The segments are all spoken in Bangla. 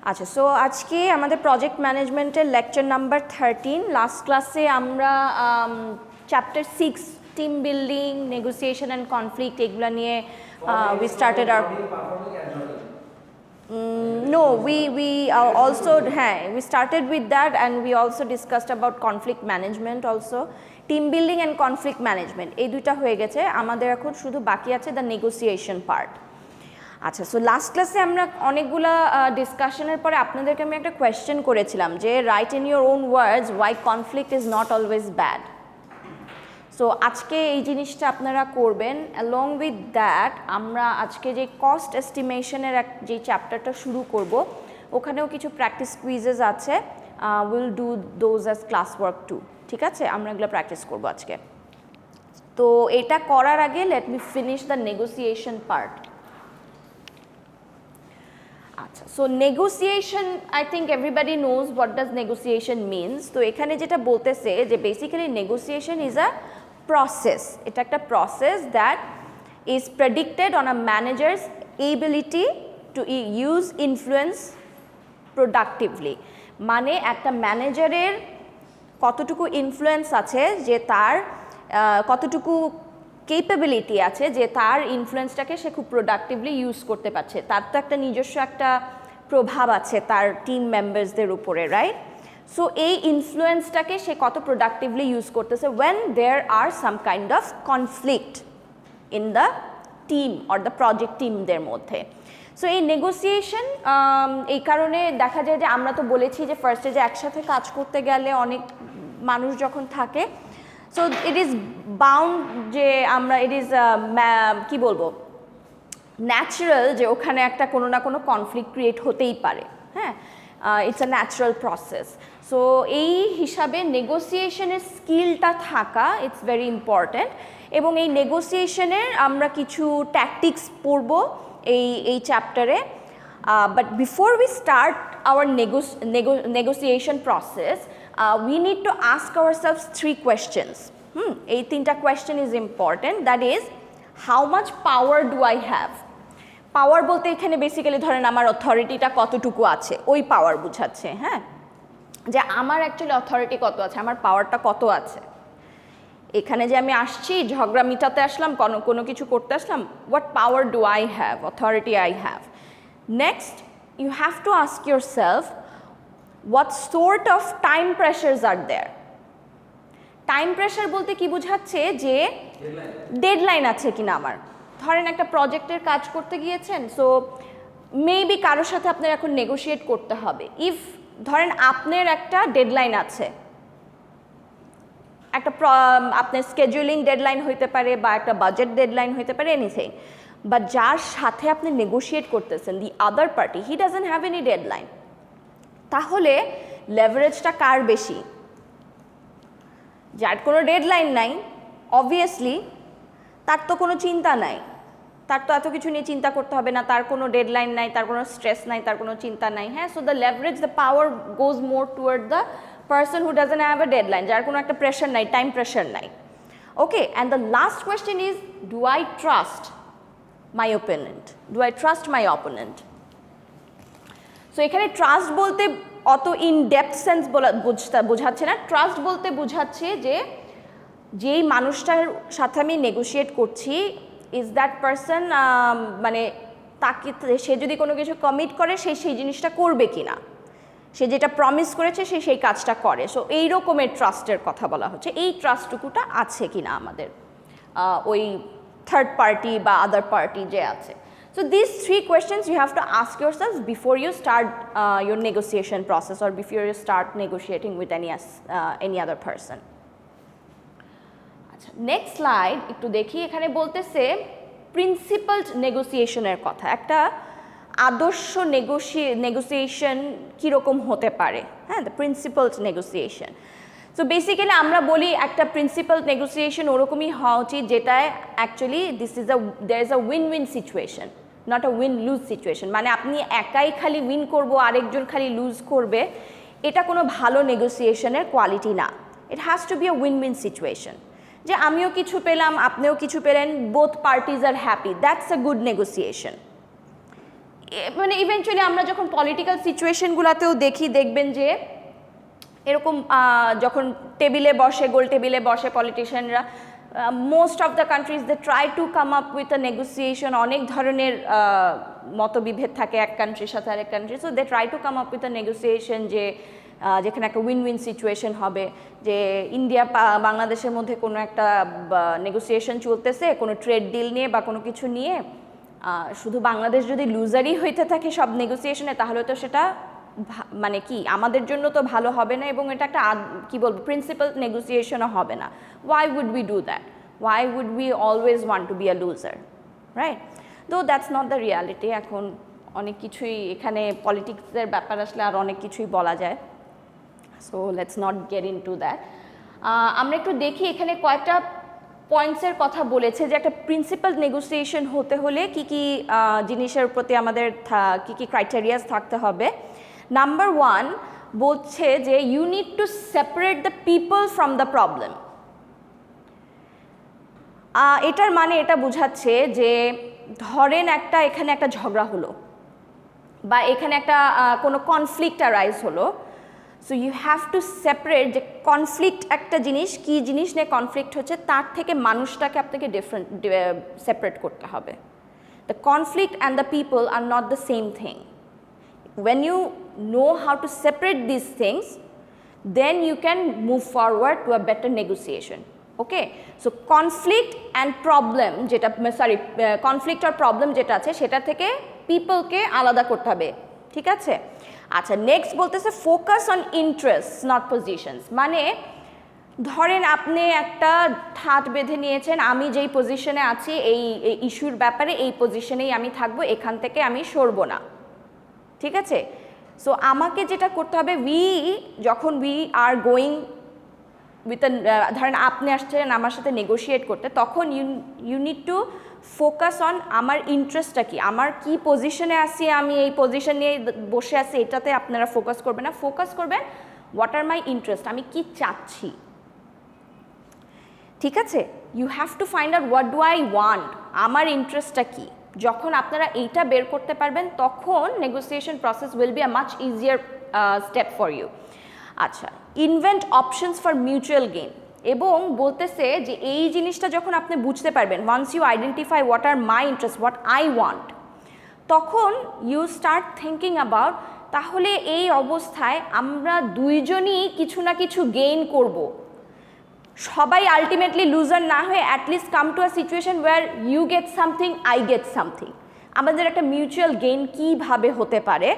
আচ্ছা, সো আজকে আমাদের প্রজেক্ট ম্যানেজমেন্টের লেকচার নাম্বার 13। লাস্ট ক্লাসে আমরা chapter 6 team building, negotiation and conflict এগুলো নিয়ে we started our no we also we started with that, and we also discussed about conflict management also. Team building and conflict management এই দুইটা হয়ে গেছে, আমাদের এখন শুধু বাকি আছে দ্য নেগোসিয়েশন পার্ট। আচ্ছা, সো লাস্ট ক্লাসে আমরা অনেকগুলো ডিসকাশনের পরে আপনাদেরকে আমি একটা কোয়েশ্চেন করেছিলাম যে write in your own words why conflict is not always bad. So আজকে এই জিনিসটা আপনারা করবেন। অ্যালং উইথ দ্যাট আমরা আজকে যে কস্ট এস্টিমেশনের যে চ্যাপ্টারটা শুরু করব, ওখানেও কিছু প্র্যাকটিস কুইজেস আছে, will do those as class work too. ঠিক আছে, আমরা এগুলো প্র্যাকটিস করবো আজকে। তো এটা করার আগে let me finish the negotiation part. আচ্ছা, so negotiation, I think everybody knows what does negotiation means. তো এখানে যেটা বলতেছে যে basically negotiation is a process. এটা একটা process that is predicted on a manager's ability to use influence productively. মানে একটা ম্যানেজারের কতটুকু ইনফ্লুয়েন্স আছে, যে তার কতটুকু কেপেবিলিটি আছে যে তার ইনফ্লুয়েন্সটাকে সে খুব প্রোডাক্টিভলি ইউজ করতে পারছে। তার তো একটা নিজস্ব একটা প্রভাব আছে তার টিম মেম্বার্সদের উপরে, রাইট? সো এই ইনফ্লুয়েন্সটাকে সে কত প্রোডাক্টিভলি ইউজ করতেছে when there are some kind of conflict in the team or the project টিমদের মধ্যে। সো এই নেগোসিয়েশন এই কারণে দেখা যায় যে আমরা তো বলেছি যে ফার্স্টে যে একসাথে কাজ করতে গেলে অনেক মানুষ যখন থাকে, সো ইট ইজ বাউন্ড যে আমরা ইট ইজ কী বলবো ন্যাচারাল যে ওখানে একটা কোনো না কোনো কনফ্লিক্ট ক্রিয়েট হতেই পারে। হ্যাঁ, it's a natural process. So এই হিসাবে নেগোসিয়েশনের স্কিলটা থাকা ইটস ভেরি ইম্পর্ট্যান্ট। এবং এই নেগোসিয়েশনের আমরা কিছু ট্যাকটিক্স পড়ব এই চ্যাপ্টারে। But before we start our negotiation process, we need to ask ourselves 3 questions. এই 3টা question is important. That is, how much power do I have? Power বলতে এখানে বেসিক্যালি ধরেন আমার অথরিটিটা কতটুকু আছে, ওই পাওয়ার বুঝাচ্ছে। হ্যাঁ, যে আমার অ্যাকচুয়ালি অথরিটি কত আছে, আমার পাওয়ারটা কত আছে। এখানে যে আমি আসছি ঝগড়া মিটাতে আসলাম, কোনো কিছু করতে আসলাম, what power do I have, authority I have. Next, you have to ask yourself what sort of time pressures are there? Time pressure বলতে কি বোঝাচ্ছে যে ডেডলাইন আছে কিনা আমার। ধরেন একটা প্রজেক্টের কাজ করতে গিয়েছেন, সো মেবি কারোর সাথে আপনার এখন নেগোশিয়েট করতে হবে। ইফ ধরেন আপনার একটা ডেডলাইন আছে, একটা আপনার স্কেডিউলিং ডেডলাইন হইতে পারে বা একটা বাজেট ডেডলাইন হইতে পারে, এনিথিং, বাট যার সাথে আপনি নেগোশিয়েট করতেছেন, the other party, he doesn't have any deadline, তাহলে লেভারেজটা কার বেশি? যার কোনো ডেডলাইন নাই, অবভিয়াসলি তার তো কোনো চিন্তা নাই, তার তো এত কিছু নিয়ে চিন্তা করতে হবে না, তার কোনো ডেডলাইন নাই, তার কোনো স্ট্রেস নাই, তার কোনো চিন্তা নাই। হ্যাঁ, so the leverage, the power goes more toward the person who doesn't have a deadline, যার কোনো একটা প্রেশার নাই, টাইম প্রেশার নাই। Okay, and the last question is, do I trust my opponent? Do I trust my opponent? So এখানে ট্রাস্ট বলতে অত ইন ডেপথ সেন্স বোঝাচ্ছে না। ট্রাস্ট বলতে বোঝাচ্ছে যে যেই মানুষটার সাথে আমি নেগোশিয়েট করছি, ইজ দ্যাট পারসন, মানে তাকে সে যদি কোনো কিছু কমিট করে সেই জিনিসটা করবে কিনা, সে যেটা প্রমিস করেছে সেই কাজটা করে। সো এই রকমের ট্রাস্টের কথা বলা হচ্ছে, এই ট্রাস্টটুকুটা আছে কিনা আমাদের ওই থার্ড পার্টি বা আদার পার্টি যে আছে। So these 3 questions you have to ask yourself before you start your negotiation process or before you start negotiating with any other person. আচ্ছা, নেক্সট স্লাইড একটু দেখি। এখানে বলতেছে প্রিন্সিপালড নেগোসিয়েশনের কথা। একটা আদর্শ নেগোসিয়েশন কীরকম হতে পারে? হ্যাঁ, দ্য প্রিন্সিপালড নেগোসিয়েশন। সো বেসিক্যালি আমরা বলি একটা প্রিন্সিপাল নেগোসিয়েশন ওরকমই হওয়া উচিত যেটায় actually there is a win-win situation, not a win-lose situation. মানে আপনি একাই খালি উইন করবো, আরেকজন খালি লুজ করবে, এটা কোনো ভালো নেগোসিয়েশনের কোয়ালিটি না। It has to be a win win situation, যে আমিও কিছু পেলাম, আপনিও কিছু পেলেন, both parties are happy, that's a good negotiation. মানে ইভেনচুয়ালি আমরা যখন পলিটিক্যাল সিচুয়েশনগুলোতেও দেখবেন যে এরকম যখন টেবিলে বসে, গোল টেবিলে বসে পলিটিশিয়ানরা, most of the countries they try to come up with a negotiation. অনেক ধরনের মতবিভেদ থাকে এক কান্ট্রির সাথে আরেক country, so they try to come up with a negotiation যে যেখানে একটা উইন উইন সিচুয়েশন হবে, যে ইন্ডিয়া বাংলাদেশের মধ্যে কোনো একটা নেগোসিয়েশন চলতেছে কোনো ট্রেড ডিল নিয়ে বা কোনো কিছু নিয়ে, শুধু বাংলাদেশ যদি লুজারই হইতে থাকে সব নেগোসিয়েশনে, তাহলে তো সেটা মানে কি আমাদের জন্য তো ভালো হবে না, এবং এটা একটা কি বলবো প্রিন্সিপাল নেগোসিয়েশনও হবে না। Why would we do that? Why would we always want to be a loser, right? Though that's not the reality. এখন অনেক কিছুই এখানে পলিটিক্সের ব্যাপার আসলে আর অনেক কিছুই বলা যায়, so let's not get into that. আমরা একটু দেখি এখানে কয়েকটা পয়েন্টসের কথা বলেছে যে একটা প্রিন্সিপাল নেগোসিয়েশন হতে হলে কি কি জিনিসের প্রতি আমাদের কি কি ক্রাইটেরিয়াস থাকতে হবে। নাম্বার 1 বলছে যে you need to separate the people from the problem. এটার মানে এটা বোঝাচ্ছে যে ধরেন এখানে একটা ঝগড়া হলো বা এখানে একটা কোনো কনফ্লিক্ট অ্যারাইজ হলো, so you have to separate যে কনফ্লিক্ট একটা জিনিস, কী জিনিস নিয়ে কনফ্লিক্ট হচ্ছে, তার থেকে মানুষটাকে আপনাকে সেপারেট করতে হবে। The conflict and the people are not the same thing. When you know how to separate these things, then you can move forward to a better negotiation. Okay, so conflict and problem যেটা conflict or problem যেটা আছে সেটা থেকে পিপলকে আলাদা করতে হবে, ঠিক আছে? আচ্ছা, নেক্সট বলতেছে focus on interest not positions. মানে ধরেন আপনি একটা ঠাট বেঁধে নিয়েছেন, আমি যেই পজিশনে আছি এই ইস্যুর ব্যাপারে এই পজিশনেই আমি থাকবো, এখান থেকে আমি সরবো না, ঠিক আছে? সো আমাকে যেটা করতে হবে, যখন উই আর গোয়িং উইথ ধরেন আপনি আসছেন আমার সাথে নেগোশিয়েট করতে, তখন you need to focus on আমার ইন্টারেস্টটা কি, আমার কি পজিশনে আছি, আমি এই পজিশন নিয়ে বসে আছি, এটাতে আপনারা ফোকাস করবেন না। ফোকাস করবেন হোয়াট আর মাই ইন্টারেস্ট, আমি কি চাচ্ছি, ঠিক আছে? You have to find out what do I want, আমার ইন্টারেস্টটা কি। যখন আপনারা এইটা বের করতে পারবেন তখন negotiation process will be a much easier step for you. আচ্ছা, invent options for mutual gain. এবং বলতেছে যে এই জিনিসটা যখন আপনি বুঝতে পারবেন, once you identify what are my interest, what I want, তখন ইউ স্টার্ট থিঙ্কিং অ্যাবাউট তাহলে এই অবস্থায় আমরা দুইজনই কিছু না কিছু গেইন করব, সবাই আলটিমেটলি লুজার না হয়ে at least come to a situation where you get something, I get something. আমাদের একটা মিউচুয়াল গেইন কীভাবে হতে পারে,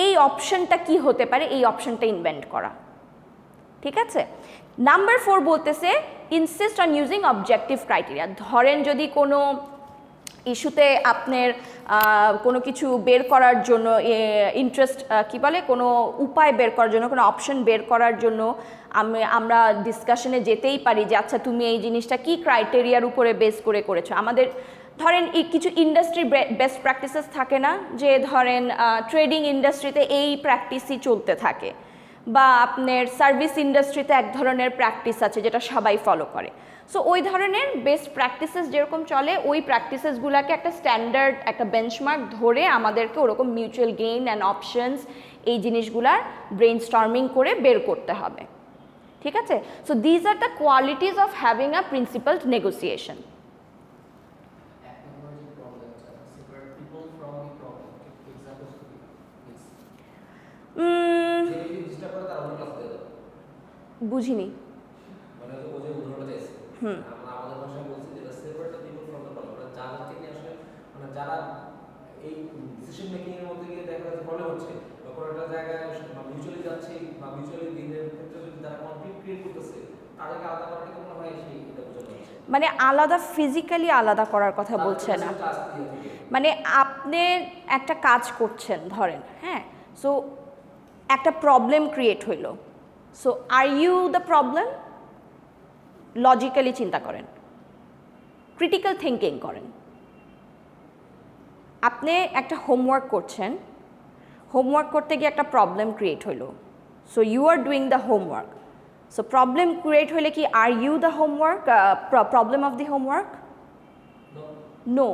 এই অপশনটা কি হতে পারে, এই অপশনটা ইনভেন্ট করা, ঠিক আছে? নাম্বার 4 বলতেছে insist on using objective criteria. ধরেন যদি কোনো ইস্যুতে আপনার কোনো কিছু বের করার জন্য ইন্টারেস্ট কি বলে, কোনো উপায় বের করার জন্য, কোনো অপশন বের করার জন্য আমরা ডিসকাশনে যেতেই পারি যে আচ্ছা তুমি এই জিনিসটা কি ক্রাইটেরিয়ার উপরে বেস করে করেছো। আমাদের ধরেন কিছু ইন্ডাস্ট্রি বেস্ট প্র্যাকটিসেস থাকে না, যে ধরেন ট্রেডিং ইন্ডাস্ট্রিতে এই প্র্যাকটিসই চলতে থাকে, বা আপনার সার্ভিস ইন্ডাস্ট্রিতে এক ধরনের প্র্যাকটিস আছে যেটা সবাই ফলো করে। সো ওই ধরনের বেস্ট প্র্যাকটিসেস যেরকম চলে, ওই প্র্যাকটিসেসগুলোকে একটা স্ট্যান্ডার্ড, একটা বেঞ্চমার্ক ধরে আমাদেরকে ওরকম মিউচুয়াল গেইন অ্যান্ড অপশনস এই জিনিসগুলার ব্রেইন স্টর্মিং করে বের করতে হবে, ঠিক আছে? So these are the qualities of having a principled negotiation. বুঝিনি। যারা এই ডিসিশন মেকিং এর মধ্যে গিয়ে দেখা যাচ্ছে প্রবলেম হচ্ছে, তখন একটা জায়গায় মিউচুয়ালি যাচ্ছে বা মিউচুয়ালি দিনের ক্ষেত্রে যদি তারা কনফ্লিক্ট ক্রিয়েট করতেছে, তাদেরকে আলাদা করাটা কেমন হয় সেই এটা বোঝানো হচ্ছে। মানে আলাদা ফিজিক্যালি আলাদা করার কথা বলছে না, মানে আপনি একটা কাজ করছেন ধরেন, হ্যাঁ, সো একটা প্রবলেম ক্রিয়েট হইলো, so are you the problem? Logically চিন্তা করেন, ক্রিটিক্যাল থিঙ্কিং করেন। আপনি একটা হোমওয়ার্ক করছেন, হোমওয়ার্ক করতে গিয়ে একটা প্রবলেম ক্রিয়েট হইলো, so you are doing the homework. So problem create হলে কি are you the homework, problem of the homework? No,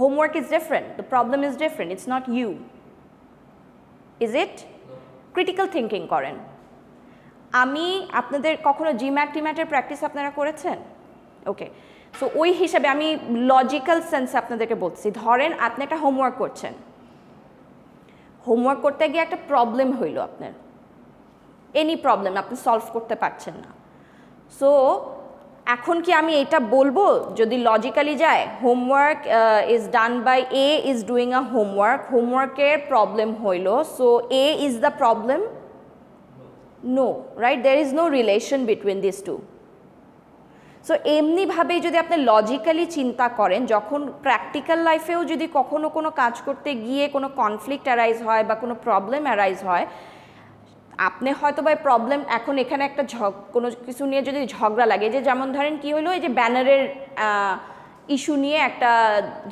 Homework is different, the problem is different, it's not you. Is it? Critical thinking করেন। আমি আপনাদের কখনো জিম্যাট টিম্যাটের প্র্যাকটিস আপনারা করেছেন? ওকে, সো ওই হিসাবে আমি লজিক্যাল সেন্সে আপনাদেরকে বলছি, ধরেন আপনি একটা হোমওয়ার্ক করছেন, হোমওয়ার্ক করতে গিয়ে একটা প্রবলেম হইল আপনার, এনি প্রবলেম আপনি সলভ করতে পারছেন না। সো এখন কি আমি এটা বলবো যদি লজিক্যালি যায়, homework is done by A is doing a homework, হোমওয়ার্কের প্রবলেম হইল, so A is the problem? No, right? There is no relation between this two. So এমনিভাবেই যদি আপনি লজিক্যালি চিন্তা করেন, যখন প্র্যাকটিক্যাল লাইফেও যদি কখনো কোনো কাজ করতে গিয়ে কোনো কনফ্লিক্ট অ্যারাইজ হয় বা কোনো প্রবলেম অ্যারাইজ হয়, আপনি হয়তো বা প্রবলেম এখন এখানে একটা কোনো কিছু নিয়ে যদি ঝগড়া লাগে, যে যেমন ধরেন কি হলো, এই যে ব্যানারের ইস্যু নিয়ে একটা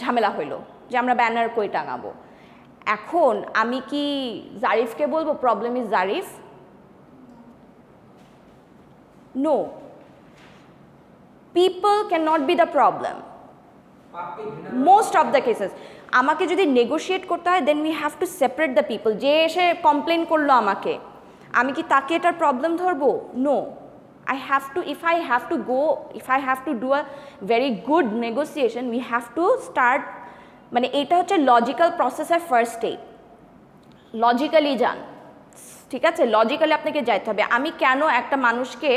ঝামেলা হইলো যে আমরা ব্যানার কই টাঙাবো, এখন আমি কি জারিফকে বলবো problem is Zarif? No, people cannot be the problem most of the cases. আমাকে যদি নেগোশিয়েট করতে হয়, then we have to separate the people. যে এসে কমপ্লেন করলো আমাকে, আমি কি তাকে এটার প্রবলেম ধরবো? No, I have to, if I have to do a very good negotiation, we have to start, মানে এটা হচ্ছে লজিক্যাল প্রসেসের ফার্স্ট স্টেপ। লজিক্যালি যান, ঠিক আছে? লজিক্যালি আপনাকে যাইতে হবে। আমি কেন একটা মানুষকে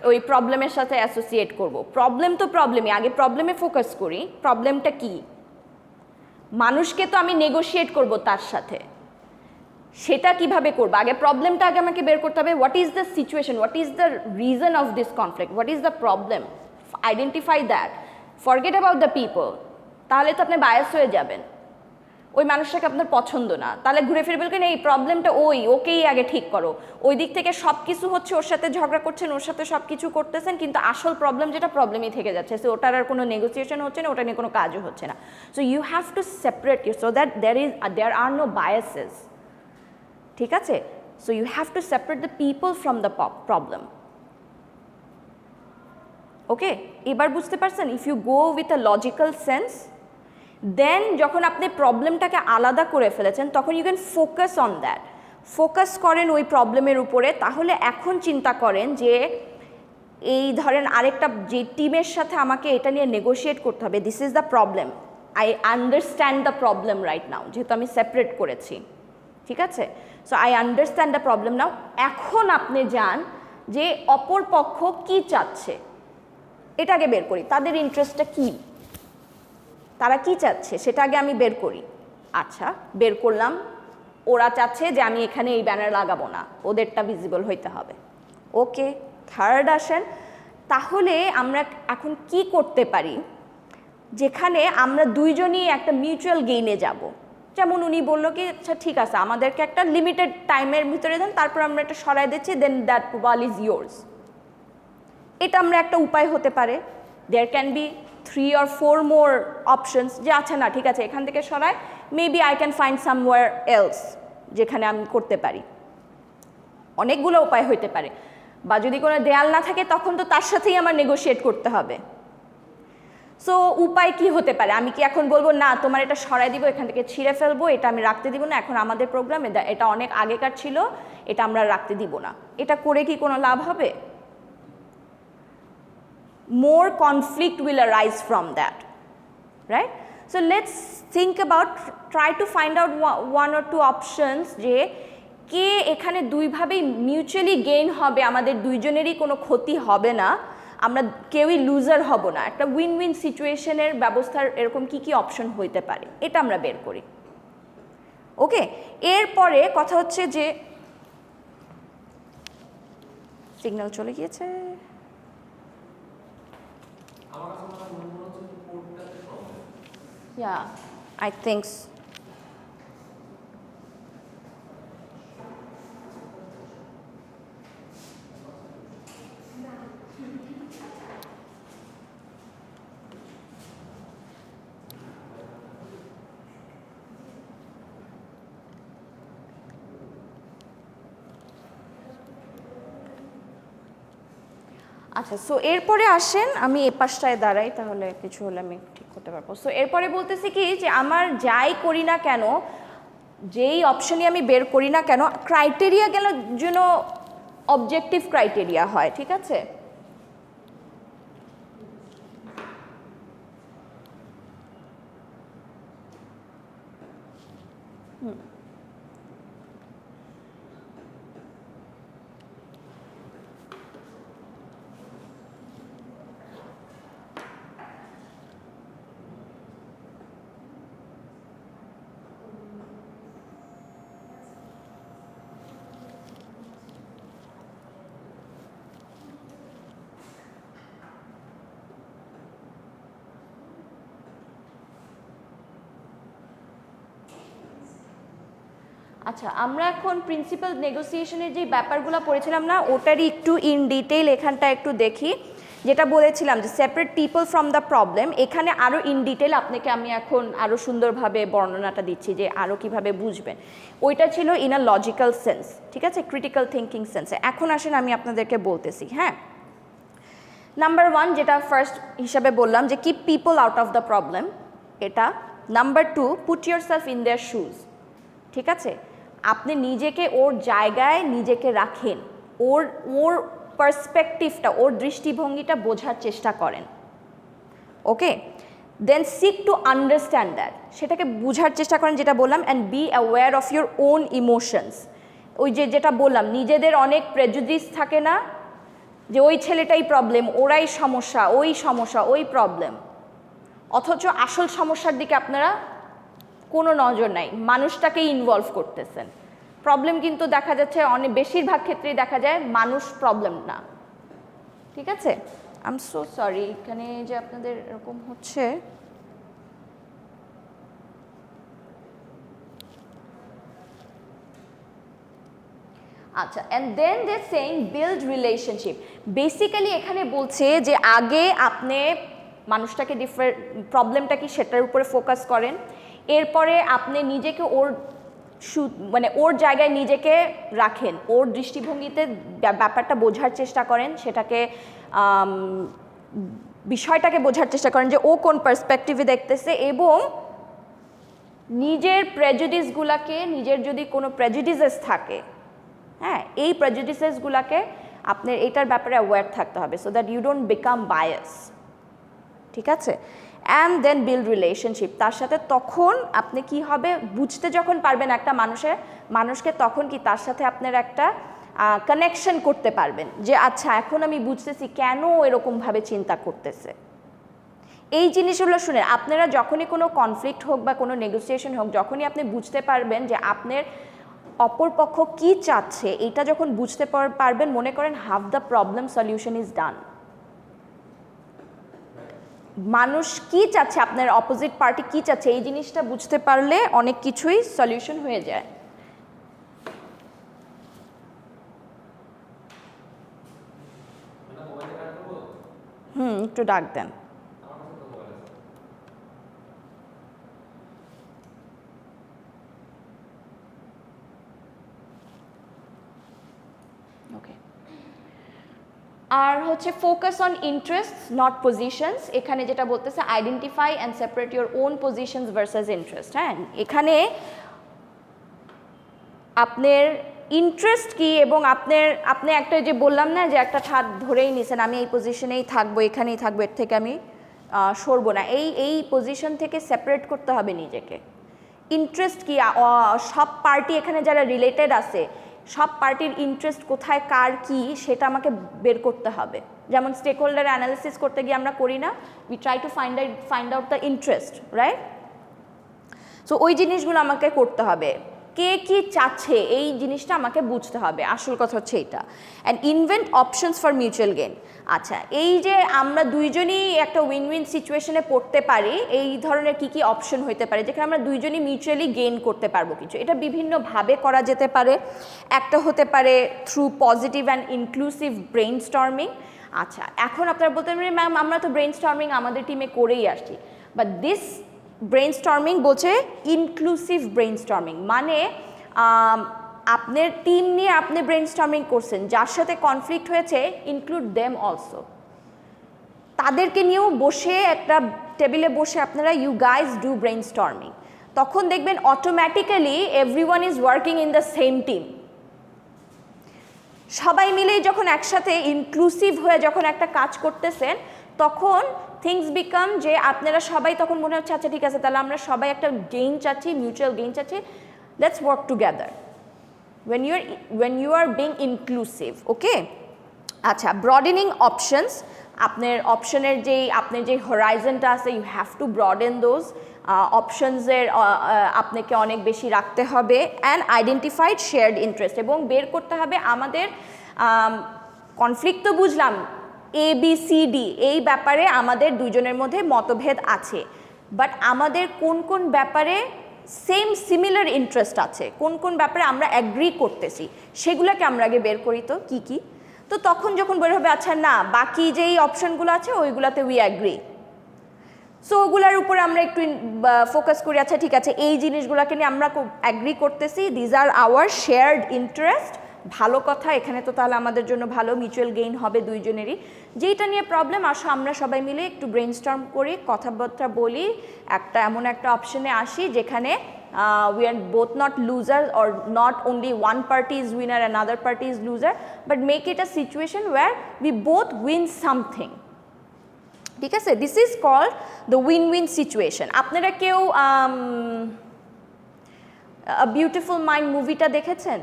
ওই প্রবলেমের সাথে অ্যাসোসিয়েট করব? প্রবলেম তো প্রবলেমই, আগে প্রবলেমে ফোকাস করি। প্রবলেমটা কি? মানুষকে তো আমি নেগোশিয়েট করব তার সাথে, সেটা কিভাবে করবো? আগে প্রবলেমটা আগে আমাকে বের করতে হবে। What is the situation, what is the reason of this conflict, what is the problem, identify that, forget about the people. তাহলে তো আপনি বায়াস হয়ে যাবেন, ওই মানুষটাকে আপনার পছন্দ না, তাহলে ঘুরে ফিরে বলবেন এই প্রবলেমটা ওকেই আগে ঠিক করো। ওই দিক থেকে সব কিছু হচ্ছে, ওর সাথে ঝগড়া করছেন, ওর সাথে সব কিছু করতেছেন, কিন্তু আসল প্রবলেম যেটা, প্রবলেমই থেকে যাচ্ছে। সো ওটার আর কোনো নেগোসিয়েশন হচ্ছে না, ওটা নিয়ে কোনো কাজও হচ্ছে না। So you have to separate you, so that there are no biases, ঠিক আছে? So you have to separate the people from the problem. Okay, এবার বুঝতে পারছেন? If you go with a logical sense, then যখন আপনি প্রবলেমটাকে আলাদা করে ফেলেছেন, তখন you can focus on that, focus করেন ওই প্রবলেমের উপরে। তাহলে এখন চিন্তা করেন যে এই ধরেন আরেকটা যে টিমের সাথে আমাকে এটা নিয়ে নেগোশিয়েট করতে হবে, this is the problem, I understand the problem right now, যেহেতু আমি সেপারেট করেছি, ঠিক আছে? So I understand the problem নাও। এখন আপনি যান যে অপর পক্ষ কী চাচ্ছে, এটাকে বের করি, তাদের ইন্টারেস্টটা কী, তারা কি চাচ্ছে সেটা আগে আমি বের করি। আচ্ছা, বের করলাম, ওরা চাচ্ছে যে আমি এখানে এই ব্যানার লাগাবো না, ওদেরটা ভিজিবল হইতে হবে। ওকে, থার্ড আসেন, তাহলে আমরা এখন কি করতে পারি যেখানে আমরা দুইজনই একটা মিউচুয়াল গেইনে যাব? যেমন উনি বললো কি, আচ্ছা ঠিক আছে, আমাদেরকে একটা লিমিটেড টাইমের ভিতরে দেন, তারপর আমরা এটা সরাই দিচ্ছি, then that wall is yours. এটা আমরা একটা উপায় হতে পারে। There can be 3 or 4 more options, যে আচ্ছা না ঠিক আছে এখান থেকে সরায়, maybe I can find somewhere else যেখানে আমি করতে পারি। অনেকগুলো উপায় হইতে পারে। বা যদি কোনো দেয়াল না থাকে, তখন তো তার সাথেই আমার নেগোশিয়েট করতে হবে। সো উপায় কি হতে পারে? আমি কি এখন বলবো না তোমার এটা সরাই দিব, এখান থেকে ছিঁড়ে ফেলবো, এটা আমি রাখতে দিব না, এখন আমাদের প্রোগ্রামে এটা অনেক আগেকার ছিল, এটা আমরা রাখতে দিব না? এটা করে কি কোনো লাভ হবে? More conflict will arise from that, right? So let's think about, try to find out one or two options যে কে এখানে দুইভাবেই মিউচুয়ালি গেইন হবে, আমাদের দুইজনেরই কোনো ক্ষতি হবে না, আমরা কেউই লুজার হব না, একটা উইন উইন সিচুয়েশনের ব্যবস্থার এরকম কি কি অপশন হইতে পারে, এটা আমরা বের করি। ওকে, এরপরে কথা হচ্ছে যে সিগন্যাল চলে গিয়েছে। Yeah, I think so. আচ্ছা, সো এরপরে আসেন, আমি এ পাশটায় দাঁড়াই, তাহলে কিছু হলে আমি ঠিক করতে পারবো। সো এরপরে বলতেছি কি যে আমার যাই করি না কেন, যেই অপশনই আমি বের করি না কেন, ক্রাইটেরিয়া গেল যেন অবজেক্টিভ ক্রাইটেরিয়া হয়, ঠিক আছে? আচ্ছা, আমরা এখন প্রিন্সিপাল নেগোসিয়েশনের যে ব্যাপারগুলো পড়েছিলাম না, ওটারই একটু ইন ডিটেইল এখানটা একটু দেখি। যেটা বলেছিলাম যে separate people from the problem, এখানে আরও ইন ডিটেল আপনাকে আমি এখন আরও সুন্দরভাবে বর্ণনাটা দিচ্ছি যে আরও কীভাবে বুঝবেন। ওইটা ছিল ইন আ লজিক্যাল সেন্স, ঠিক আছে, ক্রিটিক্যাল থিঙ্কিং সেন্সে। এখন আসেন আমি আপনাদেরকে বলতেছি, হ্যাঁ। নাম্বার 1 যেটা ফার্স্ট হিসাবে বললাম যে keep people out of the problem, এটা। Number 2 put yourself in their shoes, ঠিক আছে, আপনি নিজেকে ওর জায়গায় নিজেকে রাখেন, ওর ওর পার্সপেক্টিভটা, ওর দৃষ্টিভঙ্গিটা বোঝার চেষ্টা করেন, ওকে। দেন সিক টু আন্ডারস্ট্যান্ড দ্যাট, সেটাকে বোঝার চেষ্টা করেন, যেটা বললাম। And be aware of your own emotions. ওই যেটা বললাম, নিজেদের অনেক প্রেজুডিস থাকে না, যে ওই ছেলেটাই প্রবলেম, ওরাই সমস্যা, ওই প্রবলেম, অথচ আসল সমস্যার দিকে আপনারা কোনো নজর নাই, মানুষটাকেই ইনভলভ করতেছেন। প্রবলেম কিন্তু দেখা যাচ্ছে অনেক বেশিরভাগ ক্ষেত্রেই দেখা যায় মানুষ প্রবলেম না, ঠিক আছে। আই এম সো সরি, এখানে যে আপনাদের এরকম হচ্ছে। আচ্ছা, and then they saying build relationship. Basically এখানে বলছে যে আগে আপনি মানুষটাকে প্রবলেমটা কি সেটার উপরে ফোকাস করেন, এরপরে আপনি নিজেকে ওর মানে ওর জায়গায় নিজেকে রাখেন, ওর দৃষ্টিভঙ্গিতে ব্যাপারটা বোঝার চেষ্টা করেন, সেটাকে বিষয়টাকে বোঝার চেষ্টা করেন যে ও কোন পার্সপেক্টিভে দেখতেছে, এবং নিজের প্রেজুডিসগুলোকে, নিজের যদি কোনো প্রেজুডিসেস থাকে, হ্যাঁ, এই প্রেজুডিসেসগুলোকে আপনার এটার ব্যাপারে অ্যাওয়্যার থাকতে হবে, so that you don't become bias, ঠিক আছে। অ্যান্ড দেন বিল্ড রিলেশনশিপ, তার সাথে তখন আপনি কি হবে বুঝতে যখন পারবেন একটা মানুষকে, তখন কি তার সাথে আপনার একটা কানেকশন করতে পারবেন, যে আচ্ছা এখন আমি বুঝতেছি কেন এরকমভাবে চিন্তা করতেছে। এই জিনিসগুলো শুনে আপনারা যখনই কোনো কনফ্লিক্ট হোক বা কোনো নেগোসিয়েশন হোক, যখনই আপনি বুঝতে পারবেন যে আপনার অপরপক্ষ কি চাচ্ছে, এটা যখন বুঝতে পারবেন, মনে করেন half the problem solution is done. মানুষ কি চাচ্ছে, আপনার অপোজিট পার্টি কি চাচ্ছে, এই জিনিসটা বুঝতে পারলে অনেক কিছুই সলিউশন হয়ে যায়। একটু ডাক দেন। ওকে, আর হচ্ছে ফোকাস অন ইন্টারেস্টস নট পজিশনস। এখানে যেটা বলতেছে identify and separate your own positions versus interest. হ্যাঁ, এখানে আপনার ইন্টারেস্ট কি, এবং আপনি একটা যে বললাম না যে একটা ঠাট ধরেই নিছেন, আমি এই পজিশনেই থাকবো, এখানেই থাকবো, এর থেকে আমি সরবো না, এই পজিশন থেকে সেপারেট করতে হবে নিজেকে। ইন্টারেস্ট কি, সব পার্টি এখানে যারা রিলেটেড আছে, সব পার্টির ইন্টারেস্ট কোথায়, কার কি, সেটা আমাকে বের করতে হবে। যেমন স্টেক হোল্ডার অ্যানালিসিস করতে গিয়ে আমরা করি না, we try two find out the interest, right. So ওই জিনিসগুলো আমাকে করতে হবে, কে কি চাচ্ছে এই জিনিসটা আমাকে বুঝতে হবে, আসল কথা হচ্ছে এটা। And invent options for mutual gain. আচ্ছা, এই যে আমরা দুইজনই একটা উইন উইন সিচুয়েশনে পড়তে পারি, এই ধরনের কি কি অপশন হইতে পারে যেখানে আমরা দুইজনই মিউচুয়ালি গেইন করতে পারবো কিছু, এটা বিভিন্নভাবে করা যেতে পারে। একটা হতে পারে through positive and inclusive brain storming. আচ্ছা, এখন আপনারা বলতে পারেন ম্যাম আমরা তো ব্রেইন স্টর্মিং আমাদের টিমে করেই আসছি, বাট দিস ব্রেইন স্টর্মিং বলছে ইনক্লুসিভ ব্রেইন স্টর্মিং, মানে আপনার টিম নিয়ে আপনি ব্রেইন স্টর্মিং করছেন, যার সাথে কনফ্লিক্ট হয়েছে ইনক্লুড দেম অলসো, তাদেরকে নিয়েও বসে একটা টেবিলে বসে আপনারা you guys do brainstorming, তখন দেখবেন automatically everyone is working in the same team. সবাই মিলেই যখন একসাথে ইনক্লুসিভ হয়ে যখন একটা কাজ করতেছেন, তখন থিংস বিকাম যে আপনারা সবাই তখন মনে হচ্ছে আচ্ছা ঠিক আছে, তাহলে আমরা সবাই একটা গেইন চাচ্ছি, মিউচুয়াল গেইন চাচ্ছি, let's work together when you are being inclusive, okay. আচ্ছা, ব্রডেনিং অপশনস, আপনার অপশনের আপনার যে হরাইজনটা আছে, you have to broaden those অপশনসের, আপনাকে অনেক বেশি রাখতে হবে। অ্যান্ড আইডেন্টিফাইড শেয়ার্ড ইন্টারেস্ট, এবং বের করতে হবে আমাদের কনফ্লিক্ট তো বুঝলাম, ABCD এই ব্যাপারে আমাদের দুজনের মধ্যে মতভেদ আছে, বাট আমাদের কোন কোন ব্যাপারে সিমিলার ইন্টারেস্ট আছে, কোন কোন ব্যাপারে আমরা অ্যাগ্রি করতেছি, সেগুলোকে আমরা আগে বের করি। তো কী কী, তো তখন যখন বের হবে আচ্ছা না বাকি যেই অপশনগুলো আছে ওইগুলোতে উই অ্যাগ্রি, সো ওগুলোর উপরে আমরা একটু ফোকাস করি, আচ্ছা ঠিক আছে এই জিনিসগুলোকে নিয়ে আমরা অ্যাগ্রি করতেছি, these are our shared interest, ভালো কথা, এখানে তো তাহলে আমাদের জন্য ভালো, মিউচুয়াল গেইন হবে দুইজনেরই। যেইটা নিয়ে প্রবলেম আসো আমরা সবাই মিলে একটু ব্রেইনস্টর্ম করি, কথাবার্তা বলি, এমন একটা অপশনে আসি যেখানে we are both not losers, or not only one party is winner and another party is loser, but make it a situation where we both win something, ঠিক আছে। This is called the win win situation. আপনারা কেউ আ বিউটিফুল মাইন্ড মুভিটা দেখেছেন?